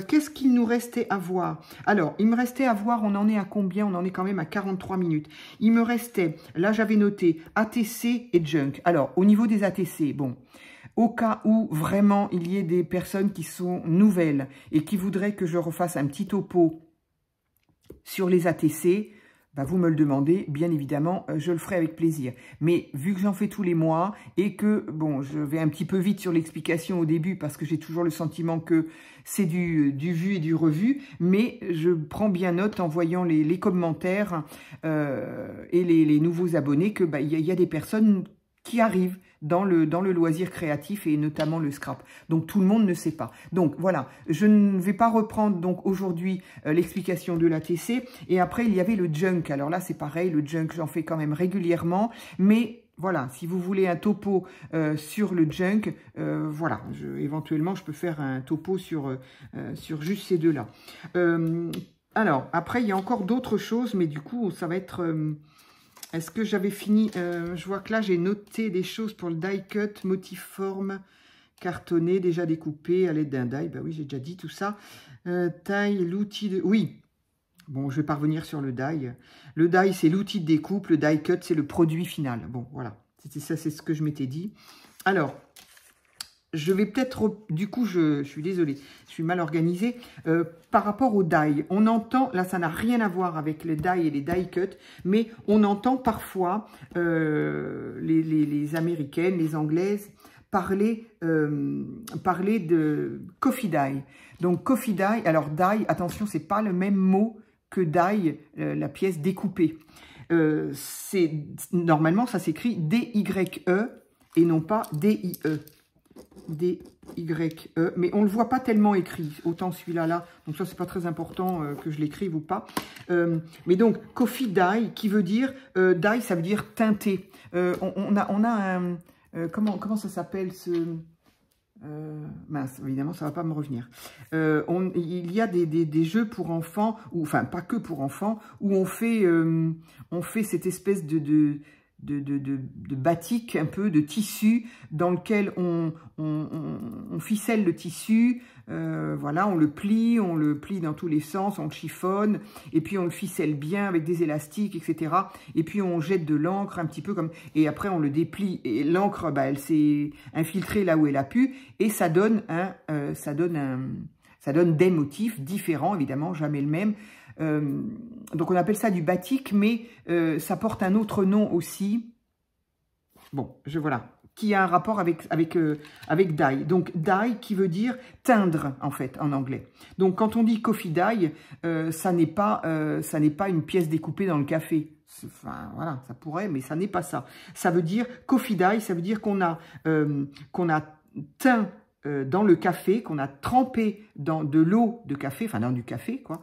Qu'est-ce qu'il nous restait à voir? Alors, il me restait à voir, on en est à combien? On en est quand même à 43 minutes. Il me restait, là, j'avais noté ATC et Junk. Alors, au niveau des ATC, bon, au cas où vraiment il y ait des personnes qui sont nouvelles et qui voudraient que je refasse un petit topo sur les ATC, vous me le demandez, bien évidemment, je le ferai avec plaisir. Mais vu que j'en fais tous les mois et que, bon, je vais un petit peu vite sur l'explication au début parce que j'ai toujours le sentiment que c'est du vu et du revu, mais je prends bien note en voyant les commentaires et les nouveaux abonnés que y a des personnes qui arrivent dans le loisir créatif et notamment le scrap. Donc, tout le monde ne sait pas. Donc, voilà, je ne vais pas reprendre donc aujourd'hui l'explication de l'ATC. Et après, il y avait le junk. Alors là, c'est pareil, le junk, j'en fais quand même régulièrement. Mais voilà, si vous voulez un topo sur le junk, voilà, éventuellement, je peux faire un topo sur juste ces deux-là. Alors, après, il y a encore d'autres choses, mais du coup, ça va être... Est-ce que j'avais fini? Je vois que là, j'ai noté des choses pour le die cut, motiforme, cartonné, déjà découpé à l'aide d'un die. Oui, j'ai déjà dit tout ça. Taille, l'outil de... Oui, Bon, je vais pas revenir sur le die. Le die, c'est l'outil de découpe. Le die cut, c'est le produit final. Bon, voilà. C'était ça, c'est ce que je m'étais dit. Alors, je vais peut-être... Du coup, je suis désolée. Je suis mal organisée. Par rapport au die, on entend... Là, ça n'a rien à voir avec les die et les die cut. Mais on entend parfois les Américaines, les Anglaises parler de coffee die. Donc, coffee die... Alors, die, attention, c'est pas le même mot que die, la pièce découpée. Normalement, ça s'écrit D-Y-E et non pas D-I-E. D-Y-E, mais on ne le voit pas tellement écrit, autant celui-là, là. Donc ça, c'est pas très important que je l'écrive ou pas. Mais donc, coffee dye, qui veut dire, dye, ça veut dire teinté. On a un... comment ça s'appelle ce... mince, évidemment, ça va pas me revenir. Il y a des jeux pour enfants, ou enfin pas que pour enfants, où on fait cette espèce de batik, un peu de tissu, dans lequel on ficelle le tissu, voilà, on le plie dans tous les sens, on le chiffonne, et puis on le ficelle bien avec des élastiques, etc. Et puis on jette de l'encre un petit peu comme... Et après on le déplie, et l'encre, bah, elle s'est infiltrée là où elle a pu, et ça donne des motifs différents, évidemment, jamais le même. Donc on appelle ça du batik, mais ça porte un autre nom aussi. Bon, voilà, qui a un rapport avec dye. Donc dye qui veut dire teindre en fait en anglais. Donc quand on dit coffee dye, ça n'est pas une pièce découpée dans le café. Enfin voilà, ça pourrait, mais ça n'est pas ça. Ça veut dire coffee dye, ça veut dire qu'on a teint dans le café, qu'on a trempé dans de l'eau de café, enfin dans du café, quoi,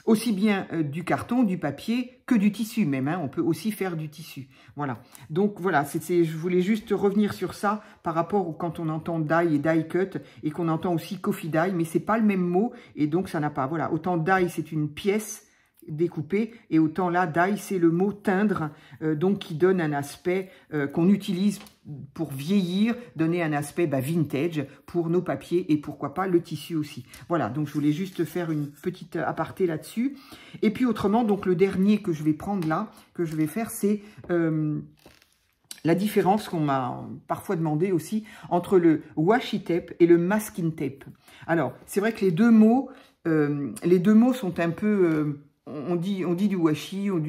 aussi bien du carton, du papier, que du tissu même, hein, on peut aussi faire du tissu, voilà. Donc voilà, je voulais juste revenir sur ça, par rapport au quand on entend die et die cut, et qu'on entend aussi coffee dye, mais c'est pas le même mot, et donc ça n'a pas, voilà, autant die c'est une pièce découpé, et autant là, dye, c'est le mot teindre, donc qui donne un aspect qu'on utilise pour vieillir, donner un aspect vintage pour nos papiers et pourquoi pas le tissu aussi. Voilà, donc je voulais juste faire une petite aparté là-dessus. Et puis autrement, donc le dernier que je vais prendre là, que je vais faire, c'est la différence qu'on m'a parfois demandé aussi entre le washi tape et le masking tape. Alors, c'est vrai que les deux mots sont un peu... on dit du washi, on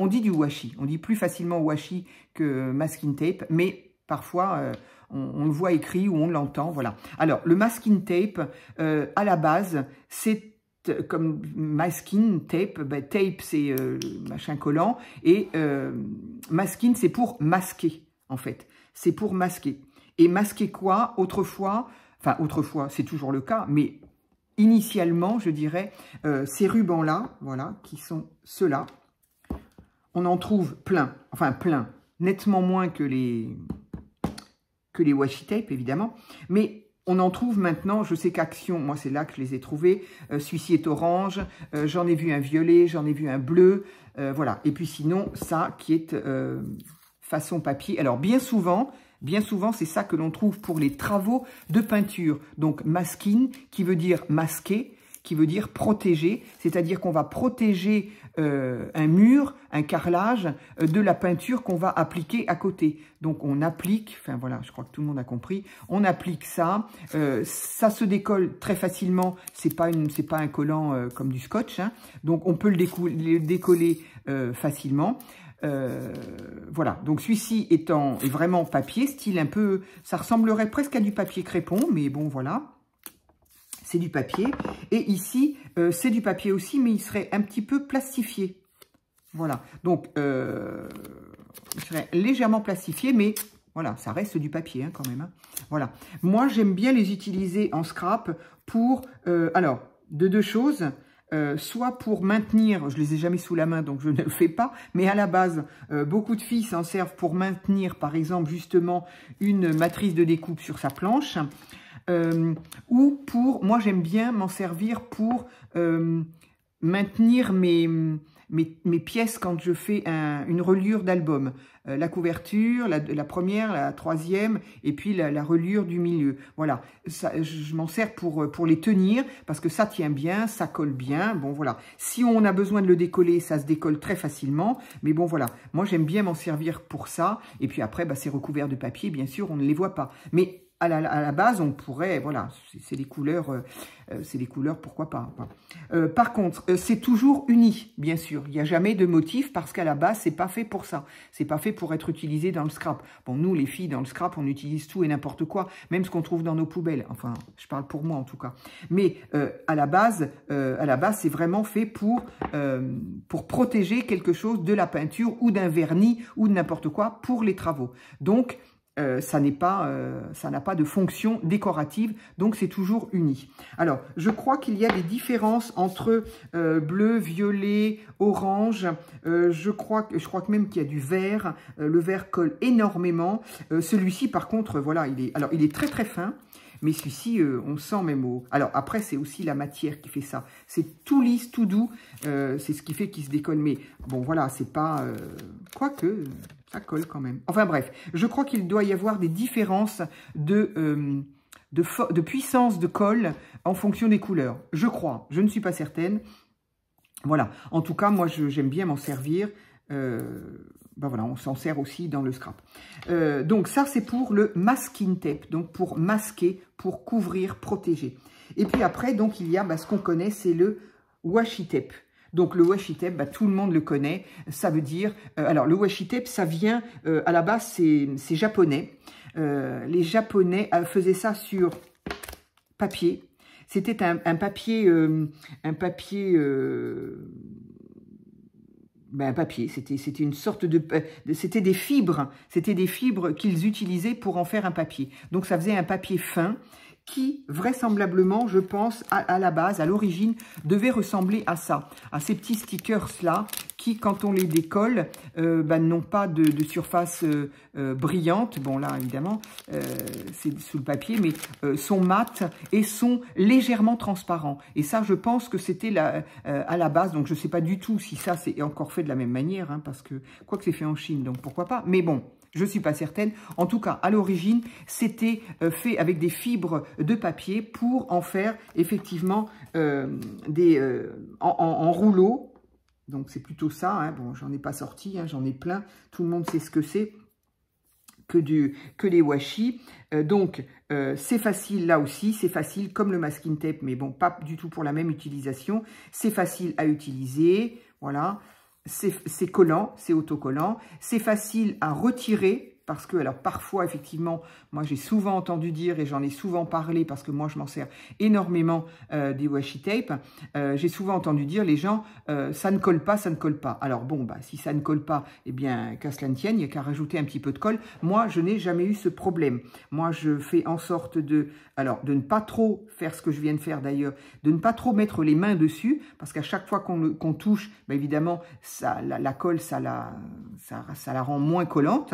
dit du washi. On dit plus facilement washi que masking tape, mais parfois on le voit écrit ou on l'entend, voilà. Alors, le masking tape, à la base, c'est comme masking tape, tape c'est machin collant, et masking c'est pour masquer, en fait. C'est pour masquer. Et masquer quoi? Autrefois, c'est toujours le cas, mais... Initialement, je dirais, ces rubans-là, voilà, qui sont ceux-là, on en trouve plein, nettement moins que les washi tape, évidemment, mais on en trouve maintenant, je sais qu'Action, moi c'est là que je les ai trouvés, celui-ci est orange, j'en ai vu un violet, j'en ai vu un bleu, voilà, et puis sinon, ça qui est façon papier, alors bien souvent, c'est ça que l'on trouve pour les travaux de peinture. Donc, masking, qui veut dire masquer, qui veut dire protéger. C'est-à-dire qu'on va protéger un mur, un carrelage, de la peinture qu'on va appliquer à côté. Donc, on applique, enfin voilà, je crois que tout le monde a compris, on applique ça. Ça se décolle très facilement. C'est pas un collant comme du scotch, hein. Donc, on peut le décoller facilement. Voilà, donc celui-ci est vraiment papier, style un peu, ça ressemblerait presque à du papier crépon, mais bon, voilà, c'est du papier. Et ici, c'est du papier aussi, mais il serait un petit peu plastifié. Voilà, donc, il serait légèrement plastifié, mais voilà, ça reste du papier hein, quand même. Hein. Voilà, moi, j'aime bien les utiliser en scrap pour, alors, de deux choses. Soit pour maintenir, je les ai jamais sous la main donc je ne le fais pas, mais à la base, beaucoup de filles s'en servent pour maintenir par exemple justement une matrice de découpe sur sa planche, ou pour, moi j'aime bien m'en servir pour maintenir mes mes pièces quand je fais une reliure d'album. La couverture, la première, la troisième, et puis la reliure du milieu. Voilà, ça, je m'en sers pour les tenir, parce que ça tient bien, ça colle bien. Bon, voilà. Si on a besoin de le décoller, ça se décolle très facilement. Mais bon, voilà. Moi, j'aime bien m'en servir pour ça. Et puis après, bah, c'est recouvert de papier, bien sûr, on ne les voit pas. Mais à la base, on pourrait, voilà, c'est des couleurs, pourquoi pas. Par contre, c'est toujours uni, bien sûr. Il n'y a jamais de motif parce qu'à la base, c'est pas fait pour ça. C'est pas fait pour être utilisé dans le scrap. Bon, nous, les filles, dans le scrap, on utilise tout et n'importe quoi, même ce qu'on trouve dans nos poubelles. Enfin, je parle pour moi en tout cas. Mais à la base, c'est vraiment fait pour protéger quelque chose de la peinture ou d'un vernis ou de n'importe quoi pour les travaux. Donc, ça n'a pas de fonction décorative, donc c'est toujours uni. Alors, je crois qu'il y a des différences entre bleu, violet, orange. Je crois que même qu'il y a du vert. Le vert colle énormément. Celui-ci, par contre, voilà, il est très très fin. Mais celui-ci, on sent même au... Alors, après, c'est aussi la matière qui fait ça. C'est tout lisse, tout doux. C'est ce qui fait qu'il se décolle. Mais bon, voilà, c'est pas... Quoique, ça colle quand même. Enfin, bref. Je crois qu'il doit y avoir des différences de puissance de colle en fonction des couleurs. Je crois. Je ne suis pas certaine. Voilà. En tout cas, moi, j'aime bien m'en servir. Ben voilà, on s'en sert aussi dans le scrap. Donc ça, c'est pour le masking tape, donc pour masquer, pour couvrir, protéger. Et puis après, donc il y a ce qu'on connaît, c'est le washi tape. Donc le washi tape, tout le monde le connaît. Ça veut dire, alors le washi tape, ça vient, à la base, c'est japonais. Les Japonais faisaient ça sur papier. C'était un papier, c'était une sorte c'était des fibres qu'ils utilisaient pour en faire un papier. Donc ça faisait un papier fin qui, vraisemblablement, je pense, à la base, à l'origine, devait ressembler à ça, à ces petits stickers-là, qui, quand on les décolle, n'ont pas de surface brillante. Bon, là, évidemment, c'est sous le papier, mais sont mat et sont légèrement transparents. Et ça, je pense que c'était à la base, donc je ne sais pas du tout si ça, c'est encore fait de la même manière, hein, parce que, quoique c'est fait en Chine, donc pourquoi pas. Mais bon, je ne suis pas certaine. En tout cas, à l'origine, c'était fait avec des fibres de papier pour en faire effectivement en rouleau. Donc, c'est plutôt ça. Hein. Bon, j'en ai pas sorti, hein, j'en ai plein. Tout le monde sait ce que c'est que les washi. Donc, c'est facile là aussi. C'est facile comme le masking tape, mais bon, pas du tout pour la même utilisation. C'est facile à utiliser. Voilà. C'est collant, c'est autocollant, c'est facile à retirer parce que, alors parfois, effectivement, moi j'ai souvent entendu dire et j'en ai souvent parlé parce que moi je m'en sers énormément des washi tape, j'ai souvent entendu dire les gens, ça ne colle pas, ça ne colle pas. Alors bon, si ça ne colle pas, eh bien, qu'à cela ne tienne, il n'y a qu'à rajouter un petit peu de colle. Moi, je n'ai jamais eu ce problème. Moi, je fais en sorte de ne pas trop faire ce que je viens de faire d'ailleurs, de ne pas trop mettre les mains dessus, parce qu'à chaque fois qu'on touche, évidemment, la colle, ça la rend moins collante.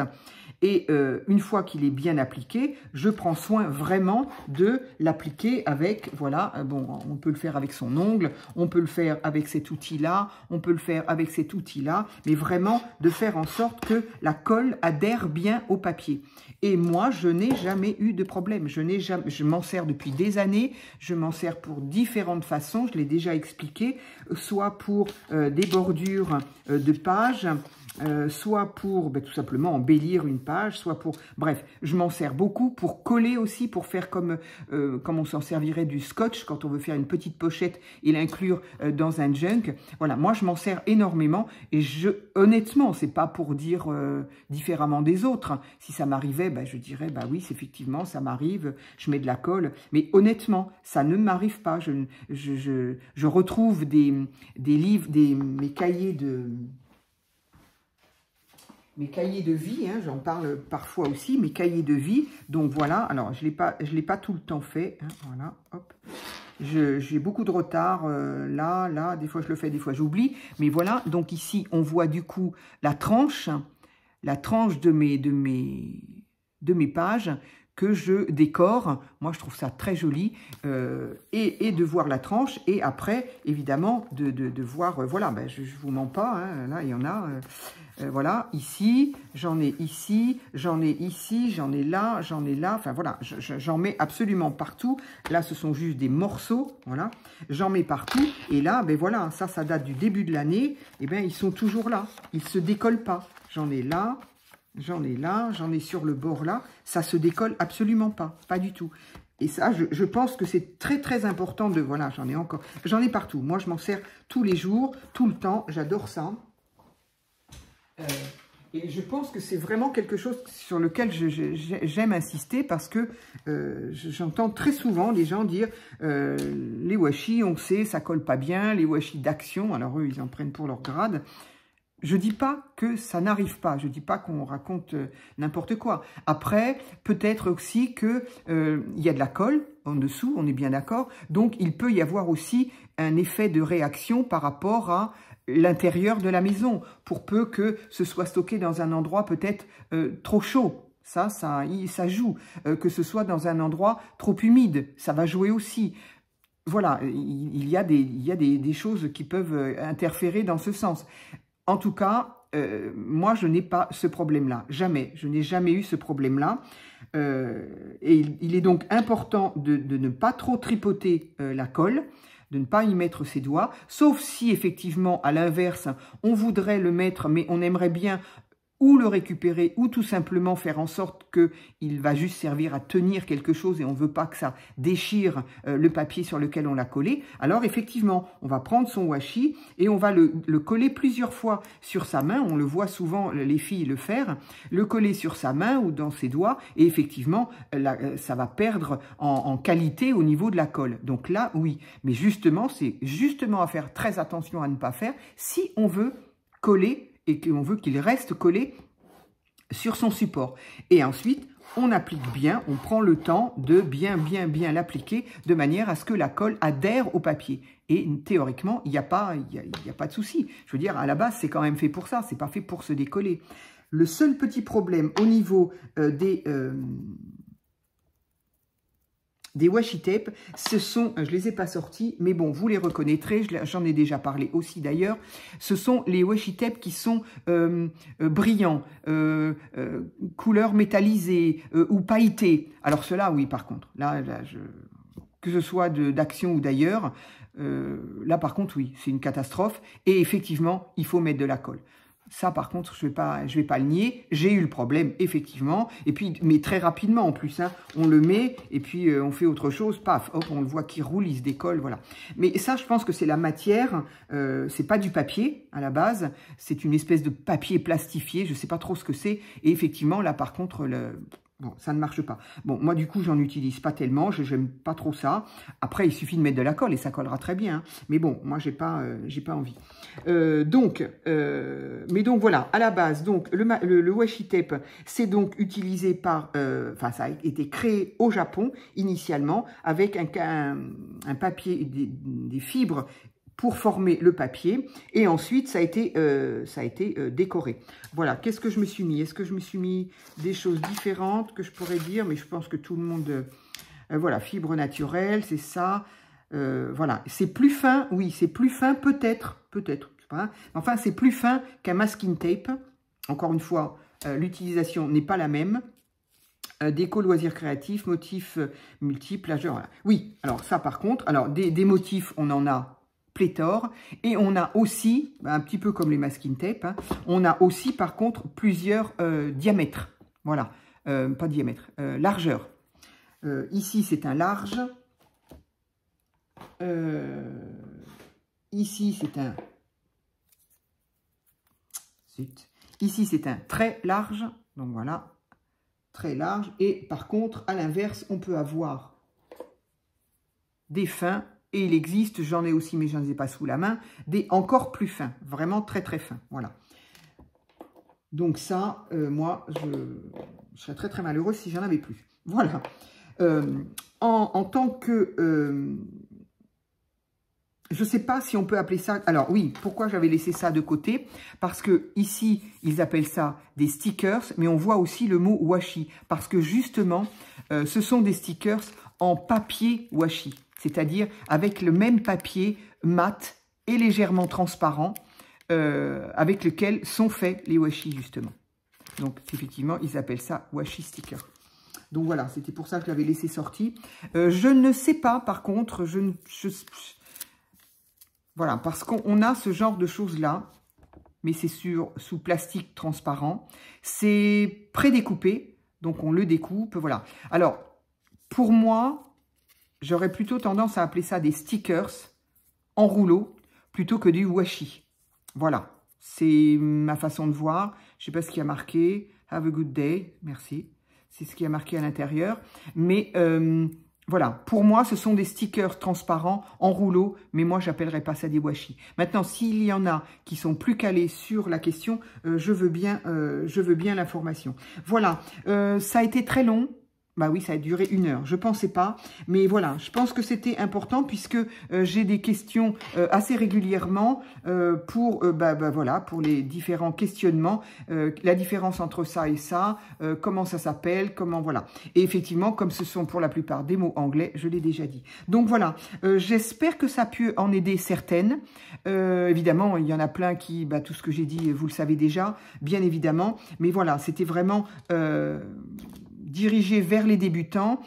Et une fois qu'il est bien appliqué, je prends soin vraiment de l'appliquer avec, voilà, bon, on peut le faire avec son ongle, on peut le faire avec cet outil-là, on peut le faire avec cet outil-là, mais vraiment de faire en sorte que la colle adhère bien au papier. Et moi, je n'ai jamais eu de problème. Je m'en sers depuis des années, je m'en sers pour différentes façons, je l'ai déjà expliqué, soit pour des bordures de pages, soit pour tout simplement embellir une page, soit pour... Bref, je m'en sers beaucoup pour coller aussi, pour faire comme on s'en servirait du scotch quand on veut faire une petite pochette et l'inclure dans un junk. Voilà, moi je m'en sers énormément et honnêtement, c'est pas pour dire différemment des autres. Si ça m'arrivait, je dirais, oui, effectivement, ça m'arrive, je mets de la colle. Mais honnêtement, ça ne m'arrive pas. Je retrouve des livres, mes cahiers de vie, hein, j'en parle parfois aussi, mes cahiers de vie. Donc voilà, alors je l'ai pas tout le temps fait. Hein, voilà, hop. J'ai beaucoup de retard, là, des fois je le fais, des fois j'oublie. Mais voilà, donc ici on voit du coup la tranche de mes pages que je décore. Moi, je trouve ça très joli. Et de voir la tranche. Et après, évidemment, de voir... voilà, ben, je ne vous mens pas. Hein, là, il y en a... voilà, ici, j'en ai ici, j'en ai ici, j'en ai là, j'en ai là. Enfin, voilà, j'en mets absolument partout. Là, ce sont juste des morceaux, voilà. J'en mets partout. Et là, ben voilà, ça date du début de l'année. Et bien, ils sont toujours là. Ils ne se décollent pas. J'en ai là, j'en ai là, j'en ai sur le bord là. Ça se décolle absolument pas, pas du tout. Et ça, je pense que c'est très, très important de... Voilà, j'en ai encore. J'en ai partout. Moi, je m'en sers tous les jours, tout le temps. J'adore ça. Et je pense que c'est vraiment quelque chose sur lequel j'aime insister parce que j'entends très souvent les gens dire les washi, on sait, ça colle pas bien, les washi d'action, alors eux, ils en prennent pour leur grade. Je dis pas que ça n'arrive pas, je dis pas qu'on raconte n'importe quoi. Après, peut-être aussi que il y a de la colle en dessous, on est bien d'accord, donc il peut y avoir aussi un effet de réaction par rapport à l'intérieur de la maison, pour peu que ce soit stocké dans un endroit peut-être trop chaud. Ça joue. Que ce soit dans un endroit trop humide, ça va jouer aussi. Voilà, il y a des choses qui peuvent interférer dans ce sens. En tout cas, moi, je n'ai pas ce problème-là. Jamais. Je n'ai jamais eu ce problème-là. Et il est donc important de ne pas trop tripoter la colle, de ne pas y mettre ses doigts, sauf si effectivement, à l'inverse, on voudrait le mettre, mais on aimerait bien ou le récupérer, ou tout simplement faire en sorte qu'il va juste servir à tenir quelque chose et on ne veut pas que ça déchire le papier sur lequel on l'a collé. Alors effectivement, on va prendre son washi et on va le coller plusieurs fois sur sa main. On le voit souvent les filles le faire, le coller sur sa main ou dans ses doigts et effectivement, ça va perdre en qualité au niveau de la colle. Donc là, oui. Mais justement, c'est justement à faire très attention à ne pas faire si on veut coller et qu'on veut qu'il reste collé sur son support. Et ensuite, on applique bien, on prend le temps de bien l'appliquer de manière à ce que la colle adhère au papier. Et théoriquement, il n'y a pas de souci. Je veux dire, à la base, c'est quand même fait pour ça, c'est pas fait pour se décoller. Le seul petit problème au niveau des washi tape, ce sont, je les ai pas sortis, mais bon, vous les reconnaîtrez, j'en ai déjà parlé aussi d'ailleurs, ce sont les washi tape qui sont brillants, couleur métallisée ou pailletés. Alors ceux-là, oui, par contre, là que ce soit d'Action ou d'ailleurs, là par contre, oui, c'est une catastrophe. Et effectivement, il faut mettre de la colle. Ça, par contre, je vais pas le nier. J'ai eu le problème, effectivement. Et puis, mais très rapidement en plus. Hein, on le met et puis on fait autre chose. Paf, hop, on le voit qui roule, il se décolle, voilà. Mais ça, je pense que c'est la matière. C'est pas du papier à la base. C'est une espèce de papier plastifié. Je sais pas trop ce que c'est. Et effectivement, là, par contre, bon, ça ne marche pas. Bon, moi, du coup, j'en utilise pas tellement. J'aime pas trop ça. Après, il suffit de mettre de la colle et ça collera très bien. Hein. Mais bon, moi, j'ai pas envie. Mais donc, voilà. À la base, donc, le washi tape, c'est donc utilisé par... Enfin, ça a été créé au Japon, initialement, avec un papier, des fibres pour former le papier, et ensuite ça a été décoré. Voilà, qu'est-ce que je me suis mis? Est-ce que je me suis mis des choses différentes que je pourrais dire? Mais je pense que tout le monde... voilà, fibre naturelle, c'est ça. Voilà, c'est plus fin, oui, c'est plus fin peut-être, hein. Enfin, c'est plus fin qu'un masking tape. Encore une fois, l'utilisation n'est pas la même. Déco, loisirs créatifs, motifs multiples, voilà. Oui, alors ça par contre, alors des motifs, on en a pléthore, et on a aussi, un petit peu comme les masking tape, hein, on a aussi par contre plusieurs diamètres, voilà, pas diamètre, largeur. Ici c'est un large, ici c'est un, ici c'est un très large, donc voilà, très large, et par contre à l'inverse on peut avoir des fins. Et il existe, j'en ai aussi, mais je n'en ai pas sous la main, des encore plus fins, vraiment très très fins, voilà. Donc ça, moi, je serais très très malheureuse si j'en avais plus. Voilà. En tant que je ne sais pas si on peut appeler ça... Alors oui, pourquoi j'avais laissé ça de côté? Parce que ici, ils appellent ça des stickers, mais on voit aussi le mot washi. Parce que justement, ce sont des stickers en papier washi. C'est-à-dire avec le même papier mat et légèrement transparent avec lequel sont faits les washi, justement. Donc, effectivement, ils appellent ça washi sticker. Donc voilà, c'était pour ça que je l'avais laissé sorti. Je ne sais pas, par contre, voilà, parce qu'on a ce genre de choses-là, mais c'est sous plastique transparent. C'est prédécoupé, donc on le découpe, voilà. Alors, pour moi, j'aurais plutôt tendance à appeler ça des stickers en rouleau, plutôt que du washi. Voilà, c'est ma façon de voir. Je ne sais pas ce qu'il y a marqué. Have a good day, merci. C'est ce qui a marqué à l'intérieur. Mais voilà, pour moi, ce sont des stickers transparents en rouleau, mais moi, je n'appellerais pas ça des washi. Maintenant, s'il y en a qui sont plus calés sur la question, je veux bien l'information. Voilà, ça a été très long. Bah oui, ça a duré 1 heure. Je ne pensais pas. Mais voilà, je pense que c'était important puisque j'ai des questions assez régulièrement pour les différents questionnements. La différence entre ça et ça, comment ça s'appelle, comment voilà. Et effectivement, comme ce sont pour la plupart des mots anglais, je l'ai déjà dit. Donc voilà, j'espère que ça a pu en aider certaines. Évidemment, il y en a plein qui, tout ce que j'ai dit, vous le savez déjà, bien évidemment. Mais voilà, c'était vraiment... dirigé vers les débutantes,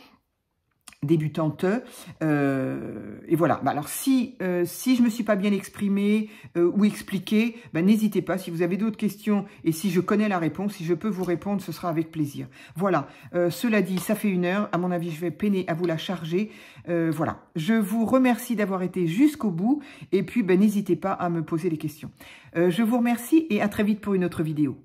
et voilà. Alors, si je ne me suis pas bien exprimée ou expliquée, n'hésitez pas. Si vous avez d'autres questions et si je connais la réponse, si je peux vous répondre, ce sera avec plaisir. Voilà. Cela dit, ça fait 1 heure. À mon avis, je vais peiner à vous la charger. Voilà. Je vous remercie d'avoir été jusqu'au bout. Et puis, n'hésitez pas à me poser des questions. Je vous remercie et à très vite pour une autre vidéo.